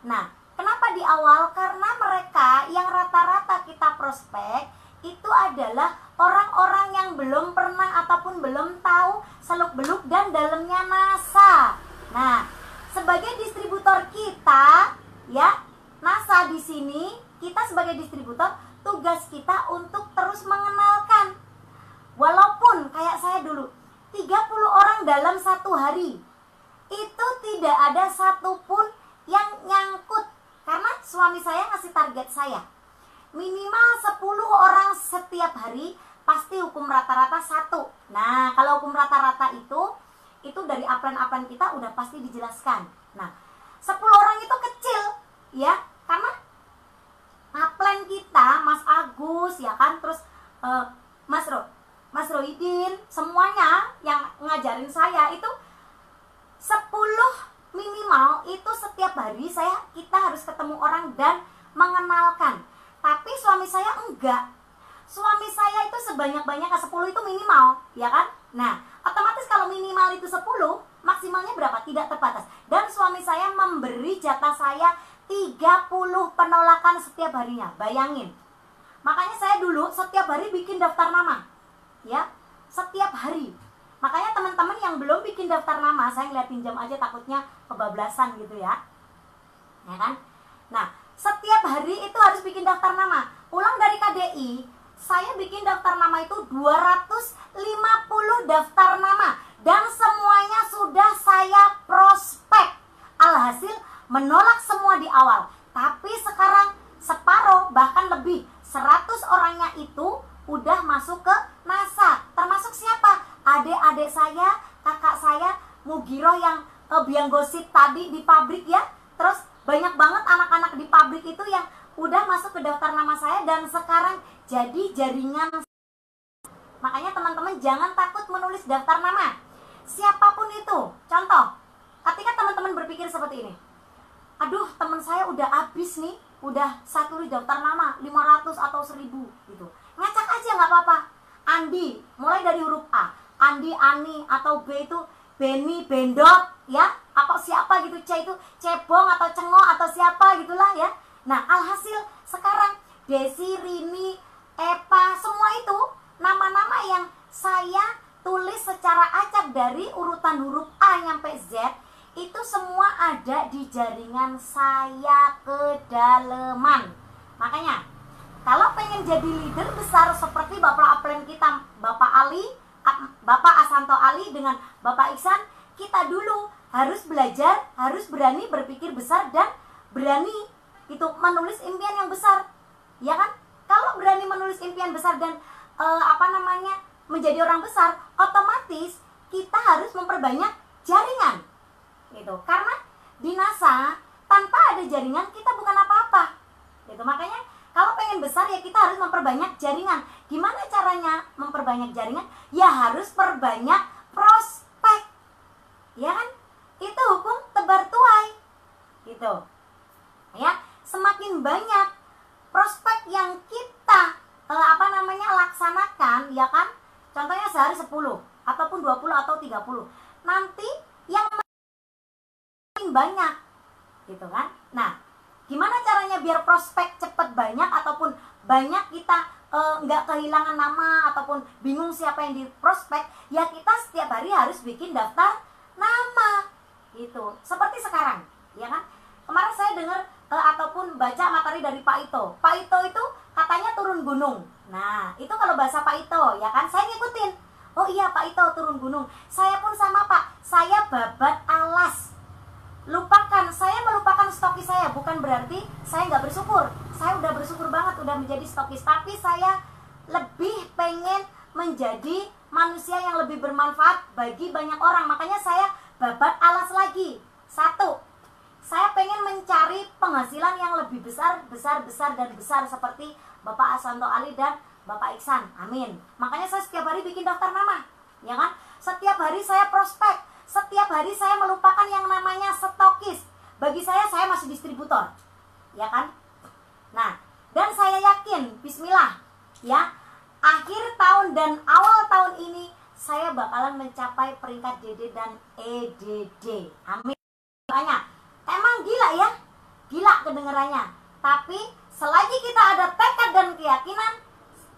Nah, kenapa di awal? Karena mereka yang rata-rata kita prospek itu adalah orang-orang yang belum pernah ataupun belum tahu seluk-beluk dan dalamnya NASA. Nah, sebagai distributor kita ya, NASA di sini kita sebagai distributor, tugas kita untuk terus mengenalkan. Walaupun kayak saya dulu 30 orang dalam 1 hari, itu tidak ada satupun yang nyangkut. Karena suami saya ngasih target saya minimal 10 orang setiap hari, pasti hukum rata-rata 1. Nah, kalau hukum rata-rata itu dari upline-upline kita udah pasti dijelaskan. Nah, 10 orang itu kecil ya, karena upline kita Mas Agus ya kan, terus Mas Roidin, semuanya yang ngajarin saya itu 10 minimal itu setiap hari kita harus ketemu orang dan mengenalkan. Tapi suami saya enggak. Suami saya itu sebanyak-banyaknya 10 itu minimal, ya kan? Nah, otomatis kalau minimal itu 10, maksimalnya berapa? Tidak terbatas. Dan suami saya memberi jatah saya 30 penolakan setiap harinya. Bayangin. Makanya saya dulu setiap hari bikin daftar nama. Ya. setiap hari. Makanya teman-teman yang belum bikin daftar nama, saya ngeliatin jam aja takutnya kebablasan gitu ya. Ya kan? Nah, setiap hari itu harus bikin daftar nama. Pulang dari KDI, saya bikin daftar nama itu 250 daftar nama. Dan semuanya sudah saya prospek. Alhasil menolak semua di awal. Tapi sekarang separuh bahkan lebih, 100 orangnya itu udah masuk ke NASA. Termasuk siapa? Adik-adik saya, kakak saya, Mugiro yang biang gosip tadi di pabrik ya. Terus banyak banget anak-anak di pabrik itu yang udah masuk ke daftar nama saya dan sekarang jadi jaringan. Makanya teman-teman jangan takut menulis daftar nama. Siapapun itu. Contoh, ketika teman-teman berpikir seperti ini. Aduh, teman saya udah habis nih, udah saya tulis daftar nama 500 atau 1000 gitu. Ngacak aja nggak apa-apa. Andi, mulai dari huruf A. Andi, Ani, atau B itu Beni, Bendot, ya, atau siapa gitu, C itu Cebong atau Cengo atau siapa gitulah ya. Nah, alhasil sekarang Desi, Rini, Epa, semua itu nama-nama yang saya tulis secara acak dari urutan huruf A nyampe Z, itu semua ada di jaringan saya kedalaman. Makanya, kalau pengen jadi leader besar seperti Bapak upline kita, Bapak Asanto Ali dengan Bapak Iksan, kita dulu harus belajar, harus berani berpikir besar dan berani itu menulis impian yang besar, ya kan? Kalau berani menulis impian besar dan menjadi orang besar, otomatis kita harus memperbanyak jaringan, gitu. Karena di NASA tanpa ada jaringan kita bukan apa-apa, gitu. Makanya kalau pengen besar ya kita harus memperbanyak jaringan. Gimana caranya memperbanyak jaringan? Ya harus perbanyak prospek. Ya kan? Itu hukum tebar tuai. Gitu. Ya, semakin banyak prospek yang kita laksanakan, ya kan? Contohnya sehari 10 ataupun 20 atau 30. Nanti yang makin banyak. Gitu kan? Nah, gimana caranya biar prospek cepat banyak ataupun banyak kita nggak kehilangan nama ataupun bingung siapa yang di prospek? Ya kita setiap hari harus bikin daftar nama gitu. Seperti sekarang, ya kan? Kemarin saya dengar ataupun baca materi dari Pak Ito. Pak Ito itu katanya turun gunung. Nah, itu kalau bahasa Pak Ito, ya kan? Saya ngikutin. Oh iya, Pak Ito turun gunung. Saya pun sama Pak. Saya babat alas. Lupakan, saya melupakan stokis saya. Bukan berarti saya nggak bersyukur. Saya udah bersyukur banget udah menjadi stokis. Tapi saya lebih pengen menjadi manusia yang lebih bermanfaat bagi banyak orang. Makanya saya babat alas lagi. 1, saya pengen mencari penghasilan yang lebih besar dan besar seperti Bapak Asanto Ali dan Bapak Iksan. Amin. Makanya saya setiap hari bikin daftar nama, ya kan? Setiap hari saya prospek. Setiap hari saya melupakan yang namanya stokis. Bagi saya masih distributor, ya kan? Nah, dan saya yakin, bismillah, ya, akhir tahun dan awal tahun ini saya bakalan mencapai peringkat DD dan EDD. Amin. Banyak. Emang gila ya? Gila kedengarannya. Tapi selagi kita ada tekad dan keyakinan,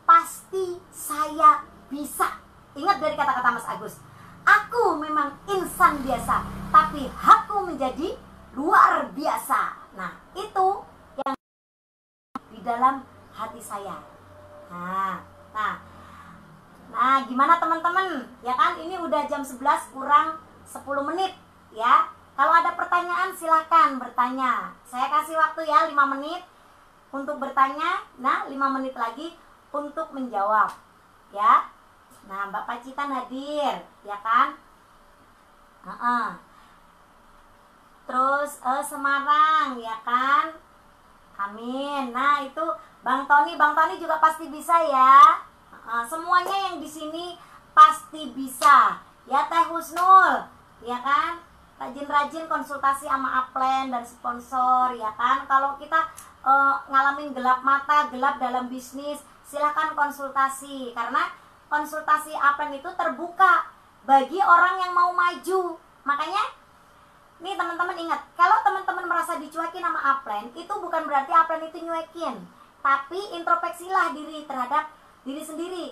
pasti saya bisa. Ingat dari kata-kata Mas Agus. Aku memang insan biasa, tapi aku menjadi luar biasa. Nah, itu yang di dalam hati saya. Nah, gimana teman-teman? Ya kan, ini udah jam 11 kurang 10 menit ya. Kalau ada pertanyaan silahkan bertanya. Saya kasih waktu ya 5 menit untuk bertanya. Nah, 5 menit lagi untuk menjawab ya. Nah, Mbak Pacitan hadir, ya kan? Terus Semarang, ya kan? Amin. Nah, itu Bang Tony juga pasti bisa ya. Semuanya yang di sini pasti bisa. Ya Teh Husnul, ya kan? Rajin-rajin konsultasi sama upline dan sponsor, ya kan? Kalau kita ngalamin gelap mata, gelap dalam bisnis, silakan konsultasi karena konsultasi upline itu terbuka bagi orang yang mau maju. Makanya nih teman-teman ingat, kalau teman-teman merasa dicuekin sama upline, itu bukan berarti upline itu nyuekin, tapi introspeksilah diri terhadap diri sendiri.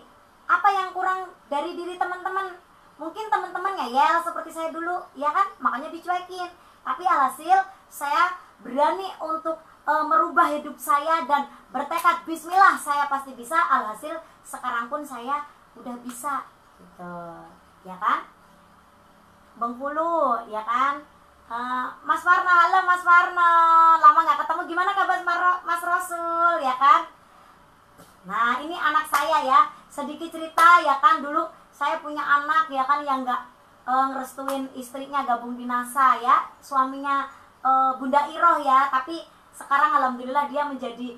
Apa yang kurang dari diri teman-teman? Mungkin teman-teman ngeyel seperti saya dulu, ya kan? Makanya dicuekin. Tapi alhasil saya berani untuk merubah hidup saya dan bertekad bismillah saya pasti bisa. Alhasil sekarang pun saya udah bisa gitu, ya kan? Bengkulu, ya kan? Mas Warno, halo Mas Warno, lama nggak ketemu, gimana kabar Mas Rasul, ya kan? Nah ini anak saya ya, sedikit cerita ya kan, dulu saya punya anak ya kan yang nggak ngerestuin istrinya gabung di NASA ya, suaminya Bunda Iroh ya, tapi sekarang alhamdulillah dia menjadi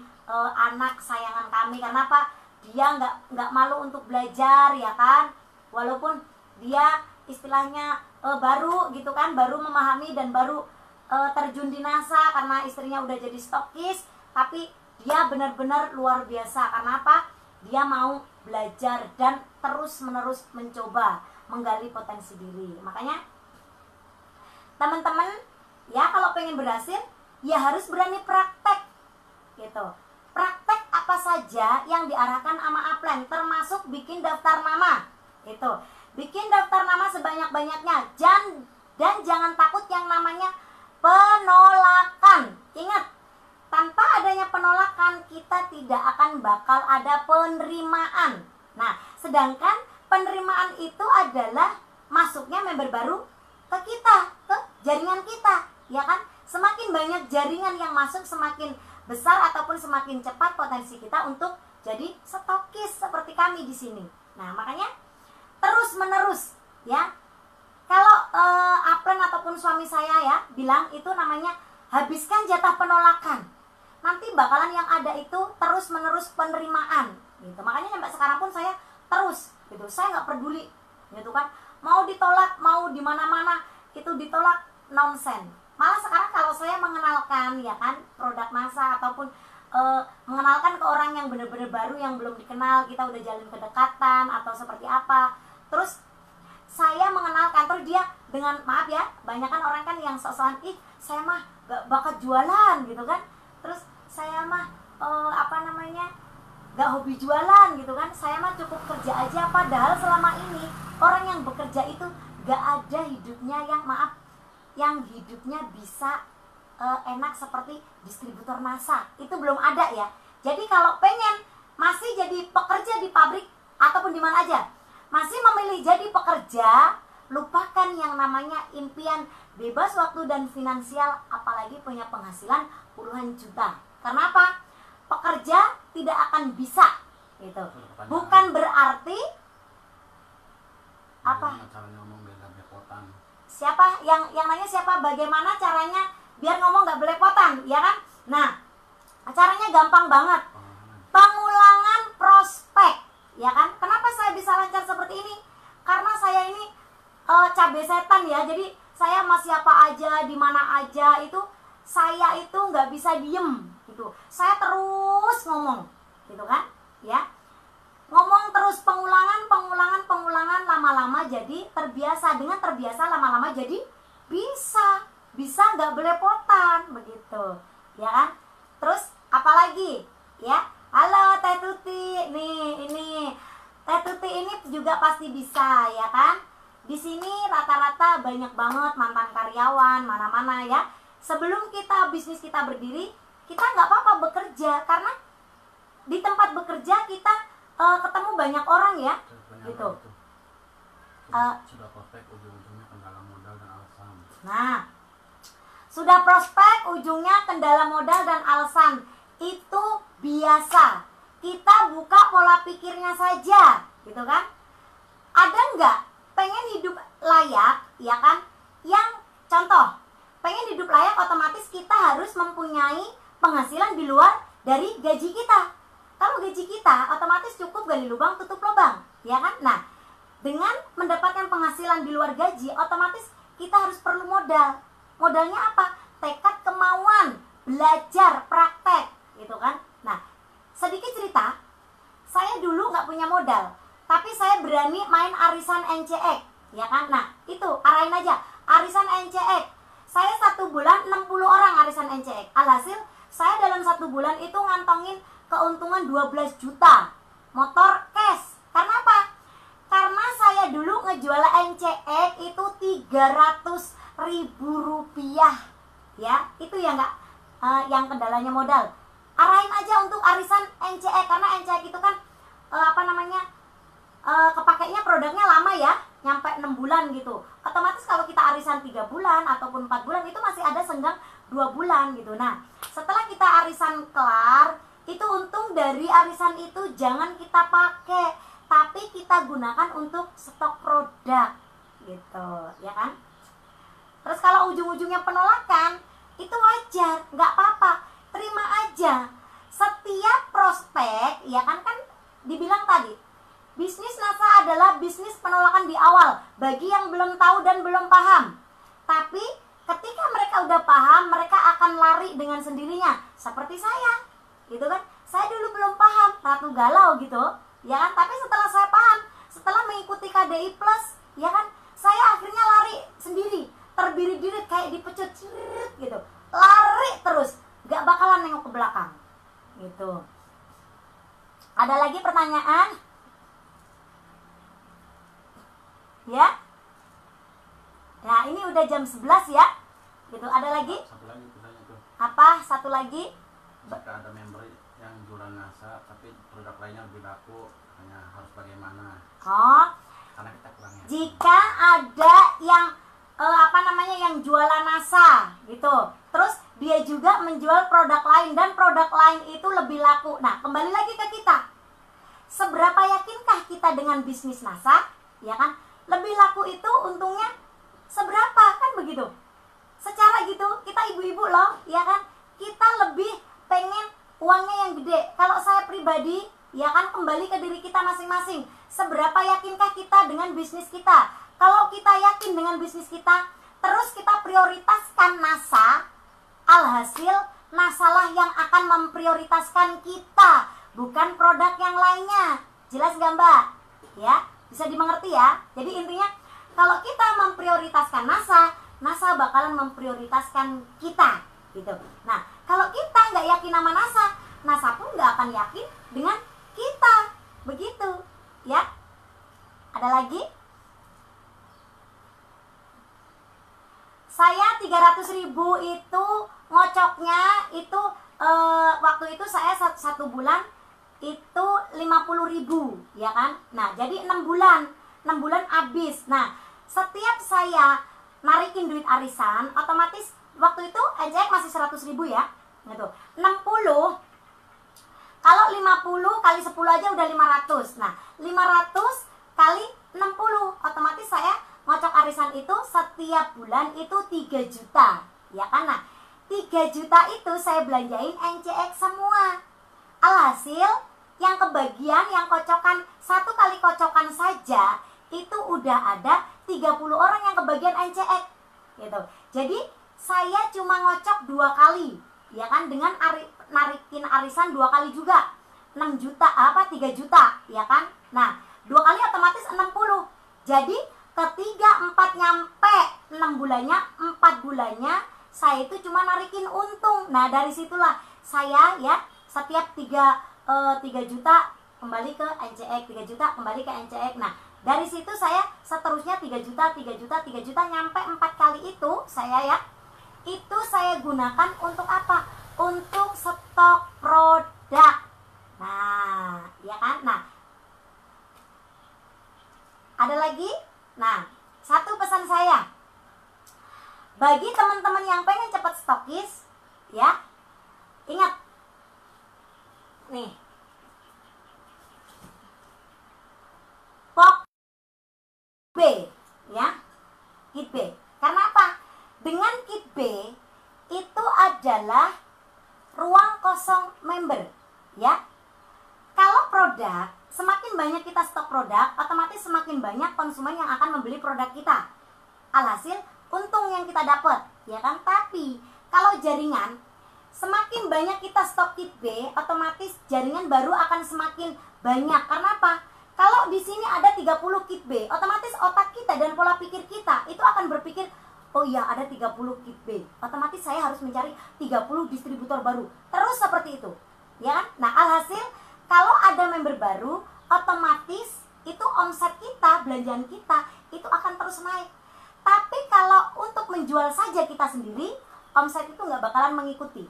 anak sayangan kami. Karena apa? Dia nggak malu untuk belajar ya kan, walaupun dia istilahnya baru gitu kan, baru memahami dan baru terjun di NASA karena istrinya udah jadi stokis, tapi dia benar-benar luar biasa. Karena apa? Dia mau belajar dan terus-menerus mencoba menggali potensi diri. Makanya teman-teman ya, kalau pengen berhasil ya harus berani praktek gitu. Praktek apa saja yang diarahkan sama Upline, termasuk bikin daftar nama itu. Bikin daftar nama sebanyak-banyaknya, dan jangan takut yang namanya penolakan. Ingat, tanpa adanya penolakan kita tidak akan bakal ada penerimaan. Nah, sedangkan penerimaan itu adalah masuknya member baru ke kita, ke jaringan kita, ya kan? Semakin banyak jaringan yang masuk, semakin besar ataupun semakin cepat potensi kita untuk jadi stokis seperti kami di sini. Nah, makanya terus menerus ya. Kalau Upline ataupun suami saya ya bilang itu namanya habiskan jatah penolakan. Nanti bakalan yang ada itu terus menerus penerimaan gitu. Makanya sampai sekarang pun saya terus gitu. Saya nggak peduli gitu kan. Mau ditolak, mau di mana-mana itu ditolak, nonsen. Malah sekarang kalau saya mengenalkan ya kan produk NASA ataupun mengenalkan ke orang yang benar-benar baru yang belum dikenal, kita udah jalin kedekatan atau seperti apa, terus saya mengenalkan, terus dia dengan maaf ya, banyak kan orang kan yang sok-sokan, ih saya mah gak bakat jualan gitu kan, terus saya mah gak hobi jualan gitu kan, saya mah cukup kerja aja. Padahal selama ini orang yang bekerja itu gak ada hidupnya yang hidupnya bisa enak seperti distributor NASA. Itu belum ada ya. Jadi kalau pengen masih jadi pekerja di pabrik ataupun di mana aja, masih memilih jadi pekerja, lupakan yang namanya impian bebas waktu dan finansial, apalagi punya penghasilan puluhan juta. Karena apa? Pekerja tidak akan bisa gitu. Bukan berarti apa? Siapa yang nanya siapa? Bagaimana caranya biar ngomong nggak belepotan, ya kan? Nah, caranya gampang banget. Pengulangan prospek, ya kan? Kenapa saya bisa lancar seperti ini? Karena saya ini cabe setan ya. Jadi saya sama siapa aja, di mana aja itu saya itu nggak bisa diem gitu. Saya terus ngomong, gitu kan? Ya. Ngomong terus, pengulangan, lama-lama jadi terbiasa. Dengan terbiasa lama-lama jadi bisa nggak belepotan begitu, ya kan? Terus apalagi ya? Halo Teh Tuti, nih ini Teh Tuti ini juga pasti bisa, ya kan? Di sini rata-rata banyak banget mantan karyawan mana-mana ya. Sebelum bisnis kita berdiri, kita nggak apa-apa bekerja, karena di tempat bekerja kita ketemu banyak orang ya, gitu. Sudah prospek, ujung-ujungnya kendala modal dan alasan. Nah, sudah prospek, ujungnya kendala modal dan alasan. Itu biasa. Kita buka pola pikirnya saja, gitu kan? Ada nggak pengen hidup layak, ya kan? Yang contoh, pengen hidup layak otomatis kita harus mempunyai penghasilan di luar dari gaji kita. Kalau gaji kita otomatis cukup gali lubang tutup lubang, ya kan? Nah, dengan mendapatkan penghasilan di luar gaji, otomatis kita harus perlu modal. Modalnya apa? Tekad, kemauan, belajar, praktek, gitu kan? Nah, sedikit cerita, saya dulu nggak punya modal, tapi saya berani main arisan NCX, ya kan? Nah, itu arahin aja, arisan NCX. Saya 1 bulan 60 orang arisan NCX. Alhasil, saya dalam 1 bulan itu ngantongin keuntungan 12 juta motor cash. Karena apa? NCX itu 300.000 rupiah ya. Itu ya nggak yang kendalanya modal. Arahin aja untuk arisan NCX, karena NCX itu kan kepakainya produknya lama ya, nyampe 6 bulan gitu. Otomatis kalau kita arisan 3 bulan ataupun 4 bulan itu masih ada senggang 2 bulan gitu. Nah, setelah kita arisan kelar, itu untung dari arisan itu jangan kita pakai, tapi kita gunakan untuk stok produk gitu, ya kan? Terus kalau ujung-ujungnya penolakan, itu wajar, nggak apa-apa, terima aja. Setiap prospek, ya kan dibilang tadi, bisnis NASA adalah bisnis penolakan di awal bagi yang belum tahu dan belum paham. Tapi ketika mereka udah paham, mereka akan lari dengan sendirinya. Seperti saya, gitu kan? Saya dulu belum paham, ratu galau gitu, ya kan? Tapi setelah saya paham, setelah mengikuti KDI Plus, ya kan? Saya akhirnya lari sendiri, terbirit-birit kayak dipecut, gitu. Lari terus, gak bakalan nengok ke belakang, gitu. Ada lagi pertanyaan? Ya. Nah, ini udah jam 11 ya. Gitu. Ada lagi? Satu lagi pertanyaan tuh. Apa? Satu lagi? Jika ada member yang jualan NASA tapi produk lainnya lebih laku, hanya harus bagaimana? Oh, Karena kita kurangnya. jika ada yang yang jualan NASA gitu, terus dia juga menjual produk lain dan produk lain itu lebih laku. Nah, kembali lagi ke kita. Seberapa yakinkah kita dengan bisnis NASA? Ya kan? Lebih laku itu untungnya seberapa, kan begitu? Secara gitu, kita ibu-ibu loh, ya kan? Kita lebih pengen uangnya yang gede. Kalau saya pribadi, ya kan, kembali ke diri kita masing-masing. Seberapa yakinkah kita dengan bisnis kita? Kalau kita yakin dengan bisnis kita, terus kita prioritaskan NASA, alhasil NASA lah yang akan memprioritaskan kita, bukan produk yang lainnya. Jelas gak Mbak? Ya, bisa dimengerti ya. Jadi intinya, kalau kita memprioritaskan NASA, NASA bakalan memprioritaskan kita, gitu. Nah, kalau kita nggak yakin sama NASA, NASA pun nggak akan yakin dengan kita, begitu, ya. Ada lagi? Saya 300.000 itu ngocoknya itu waktu itu saya satu bulan itu 50.000, ya kan? Nah, jadi 6 bulan habis. Nah, setiap saya narikin duit arisan, otomatis waktu itu NCX masih 100.000 ya, gitu. 60, kalau 50 kali 10 aja udah 500. Nah, 500 kali 60, otomatis saya ngocok arisan itu setiap bulan itu 3 juta, ya kan? Nah, 3 juta itu saya belanjain NCX semua. Alhasil yang kebagian, yang kocokan, 1 kali kocokan saja itu udah ada 30 orang yang kebagian NCX, gitu. Jadi saya cuma ngocok 2 kali, ya kan, dengan narikin arisan 2 kali juga 6 juta, 3 juta, ya kan. Nah, 2 kali otomatis 60. Jadi ketiga 4 nyampe 6 bulannya, 4 bulannya saya itu cuma narikin untung. Nah, dari situlah saya ya setiap 3 juta kembali ke NCX, 3 juta kembali ke NCX. Nah, dari situ saya seterusnya 3 juta, 3 juta, 3 juta, nyampe 4 kali itu saya gunakan untuk apa? Untuk stok produk. Nah, ya kan? Nah, ada lagi? Nah, satu pesan saya bagi teman-teman yang pengen cepat stokis, ya, ingat nih, pok B, ya, kit B. Karena apa? Dengan kit B itu adalah ruang kosong member, ya. Kalau produk, semakin banyak kita stok produk, otomatis semakin banyak konsumen yang akan membeli produk kita. Alhasil, untung yang kita dapat, ya kan? Tapi, kalau jaringan, semakin banyak kita stok kit B, otomatis jaringan baru akan semakin banyak. Karena apa? Kalau di sini ada 30 kit B, otomatis otak kita dan pola pikir kita itu akan berpikir, oh iya ada 30 kit B, otomatis saya harus mencari 30 distributor baru. Terus seperti itu, ya kan? Nah, alhasil kalau ada member baru, otomatis itu omset kita, belanjaan kita itu akan terus naik. Tapi kalau untuk menjual saja kita sendiri, omset itu nggak bakalan mengikuti,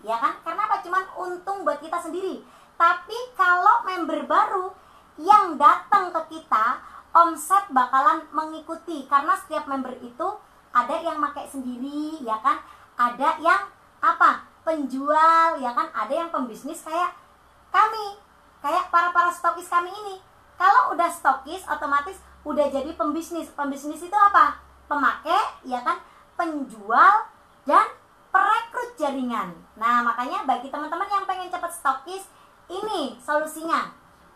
ya kan? Karena apa? Cuman untung buat kita sendiri. Tapi kalau member baru yang datang ke kita, omset bakalan mengikuti. Karena setiap member itu ada yang pakai sendiri, ya kan? Ada yang apa? Penjual, ya kan? Ada yang pembisnis kayak kami, kayak para stokis kami ini. Kalau udah stokis, otomatis udah jadi pembisnis. Pembisnis itu apa? Pemakai, ya kan? Penjual dan perekrut jaringan. Nah, makanya bagi teman-teman yang pengen cepat stokis, ini solusinya.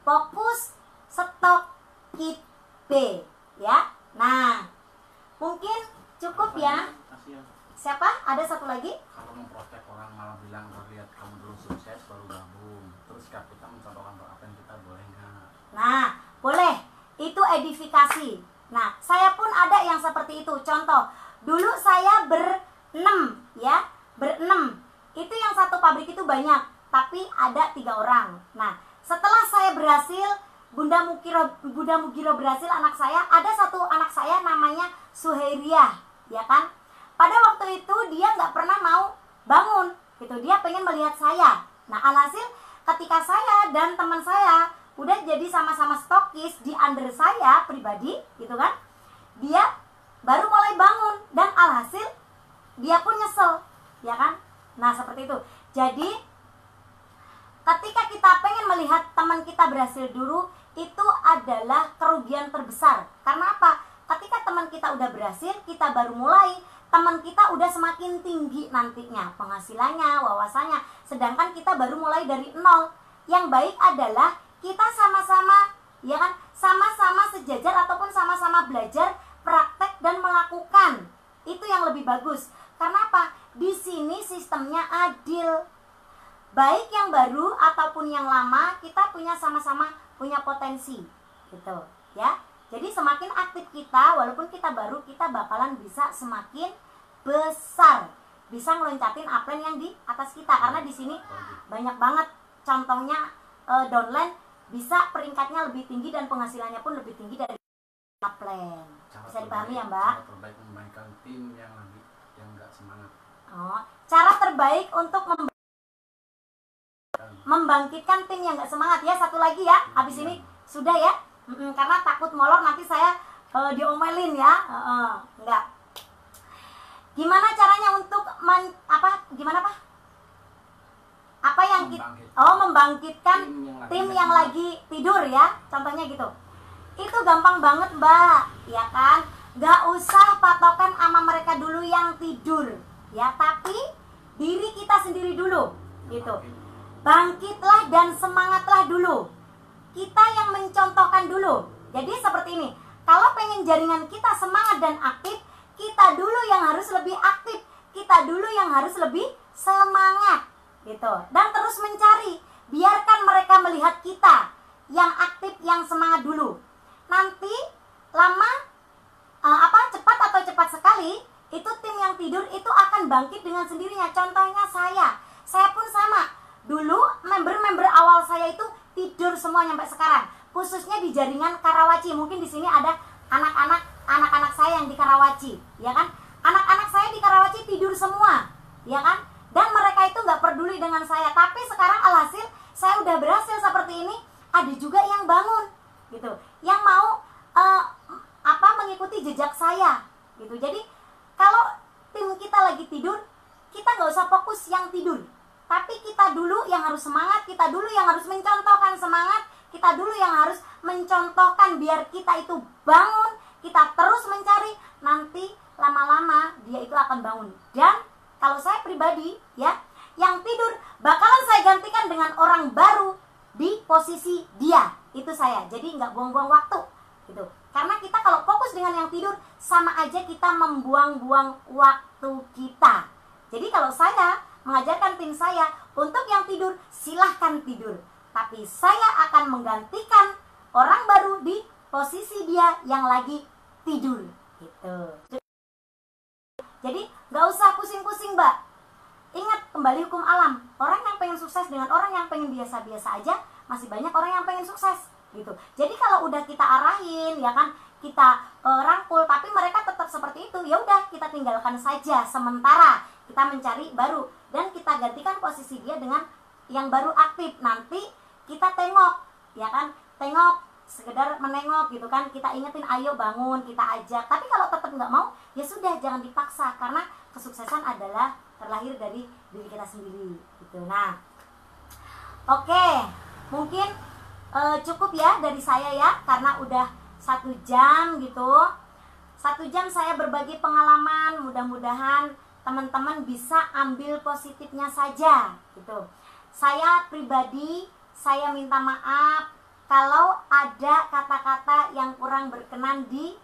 Fokus stok kit B, ya. Nah, mungkin cukup ya. Siapa? Ada satu lagi? Kalau memprotek orang malah bilang lihat kamu belum sukses baru gabung, terus kita mencontohkan apa yang kita boleh nggak? Nah, boleh. Itu edifikasi. Nah, saya pun ada yang seperti itu. Contoh, dulu saya berenam, ya, berenam. Itu yang satu pabrik itu banyak, tapi ada 3 orang. Nah, setelah saya berhasil, Bunda Mugiro berhasil, anak saya, ada satu anak saya namanya Suhairiah, ya kan? Pada waktu itu dia nggak pernah mau bangun, gitu. Dia pengen melihat saya. Nah, alhasil ketika saya dan teman saya udah jadi sama-sama stokis di under saya pribadi, gitu kan? Dia baru mulai bangun dan alhasil dia pun nyesel, ya kan? Nah, seperti itu. Jadi ketika kita pengen melihat teman kita berhasil dulu, itu adalah kerugian terbesar. Karena apa? Ketika teman kita udah berhasil, kita baru mulai, teman kita udah semakin tinggi nantinya penghasilannya, wawasannya, sedangkan kita baru mulai dari nol. Yang baik adalah kita sama-sama, ya kan, sama-sama sejajar ataupun sama-sama belajar, praktek dan melakukan. Itu yang lebih bagus. Karena apa? Di sini sistemnya adil. Baik yang baru ataupun yang lama, kita punya sama-sama punya potensi, gitu, ya. Jadi semakin aktif kita, walaupun kita baru, kita bakalan bisa semakin besar, bisa ngeloncatin upline yang di atas kita. Karena di sini banyak banget contohnya downline bisa peringkatnya lebih tinggi dan penghasilannya pun lebih tinggi dari upline. Bisa dipahami ya, Mbak? Cara terbaik memainkan tim yang nggak semangat. Oh, cara terbaik untuk membangkitkan tim yang nggak semangat, ya. Satu lagi ya, habis ini sudah ya. Karena takut molor nanti saya diomelin ya. Enggak. Gimana caranya untuk gimana Pak? Apa yang membangkitkan tim yang lagi tidur, ya. Contohnya gitu. Itu gampang banget, Mbak, ya kan? Nggak usah patokan sama mereka dulu yang tidur, ya, tapi diri kita sendiri dulu, gitu. Bangkitlah dan semangatlah dulu. Kita yang mencontohkan dulu. Jadi seperti ini. Kalau pengen jaringan kita semangat dan aktif, kita dulu yang harus lebih aktif. Kita dulu yang harus lebih semangat, gitu. Dan terus mencari. Biarkan mereka melihat kita yang aktif, yang semangat dulu. Nanti lama cepat atau cepat sekali, itu tim yang tidur itu akan bangkit dengan sendirinya. Contohnya saya pun sama. Dulu member-member awal saya itu tidur semua sampai sekarang, khususnya di jaringan Karawaci. Mungkin di sini ada anak-anak saya yang di Karawaci, ya kan? Anak-anak saya di Karawaci tidur semua, ya kan? Dan mereka itu nggak peduli dengan saya. Tapi sekarang alhasil saya udah berhasil seperti ini, ada juga yang bangun, gitu, yang mau mengikuti jejak saya, gitu. Jadi kalau tim kita lagi tidur, kita nggak usah fokus yang tidur. Tapi kita dulu yang harus semangat, kita dulu yang harus mencontohkan semangat, kita dulu yang harus mencontohkan biar kita itu bangun, kita terus mencari, nanti lama-lama dia itu akan bangun. Dan kalau saya pribadi, ya, yang tidur bakalan saya gantikan dengan orang baru di posisi dia, itu saya. Jadi nggak buang-buang waktu, gitu. Karena kita kalau fokus dengan yang tidur, sama aja kita membuang-buang waktu kita. Jadi kalau saya mengajarkan tim saya untuk yang tidur, silahkan tidur. Tapi saya akan menggantikan orang baru di posisi dia yang lagi tidur, gitu. Jadi nggak usah pusing-pusing, Mbak. Ingat kembali hukum alam. Orang yang pengen sukses dengan orang yang pengen biasa-biasa aja, masih banyak orang yang pengen sukses, gitu. Jadi kalau udah kita arahin, ya kan, kita rangkul, tapi mereka tetap seperti itu, ya udah kita tinggalkan saja sementara, kita mencari baru dan kita gantikan posisi dia dengan yang baru aktif. Nanti kita tengok, ya kan, tengok, sekedar menengok gitu kan, kita ingetin ayo bangun, kita ajak. Tapi kalau tetap nggak mau, ya sudah, jangan dipaksa, karena kesuksesan adalah terlahir dari diri kita sendiri gitu. Nah, oke, mungkin cukup ya dari saya ya, karena udah 1 jam gitu. 1 jam saya berbagi pengalaman, mudah-mudahan teman-teman bisa ambil positifnya saja gitu. Saya pribadi, saya minta maaf kalau ada kata-kata yang kurang berkenan di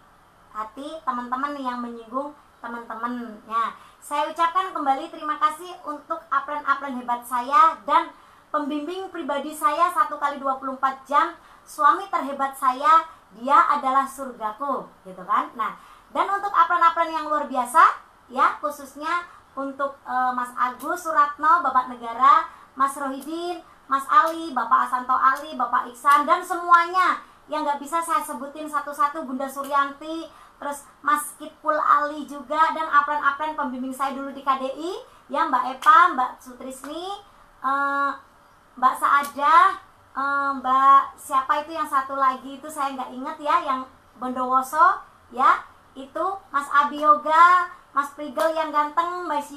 hati teman-teman yang menyinggung teman-teman ya. Saya ucapkan kembali terima kasih untuk upline-upline hebat saya dan pembimbing pribadi saya 1x24 jam, suami terhebat saya, dia adalah surgaku gitu kan. Nah, dan untuk upline-upline yang luar biasa ya, khususnya untuk Mas Agus Suratno, Bapak Negara, Mas Rohidin, Mas Ali, Bapak Asanto Ali, Bapak Iksan, dan semuanya yang gak bisa saya sebutin satu-satu, Bunda Suryanti, terus Mas Kitpul Ali juga, dan upline-upline pembimbing saya dulu di KDI ya, Mbak Epa, Mbak Sutrisni, Mbak Saadah, Mbak siapa itu yang satu lagi itu saya nggak inget ya, yang Bondowoso ya, itu Mas Abi Yoga, Mas Prigel yang ganteng, Mas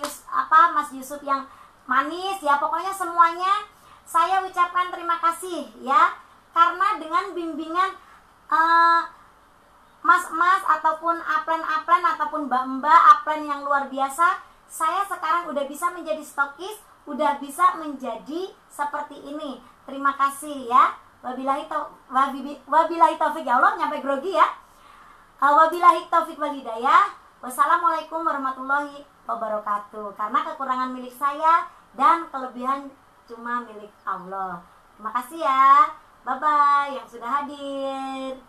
Yusuf yang manis ya, pokoknya semuanya saya ucapkan terima kasih ya, karena dengan bimbingan mas-mas ataupun upline ataupun mbak-mbak upline yang luar biasa, saya sekarang udah bisa menjadi stokis, udah bisa menjadi seperti ini. Terima kasih ya. Wabillahi taufik, ya Allah nyampe grogi ya. Wabillahi taufik wal hidayah. Wassalamualaikum warahmatullahi wabarakatuh. Karena kekurangan milik saya dan kelebihan cuma milik Allah. Terima kasih ya. Bye bye yang sudah hadir.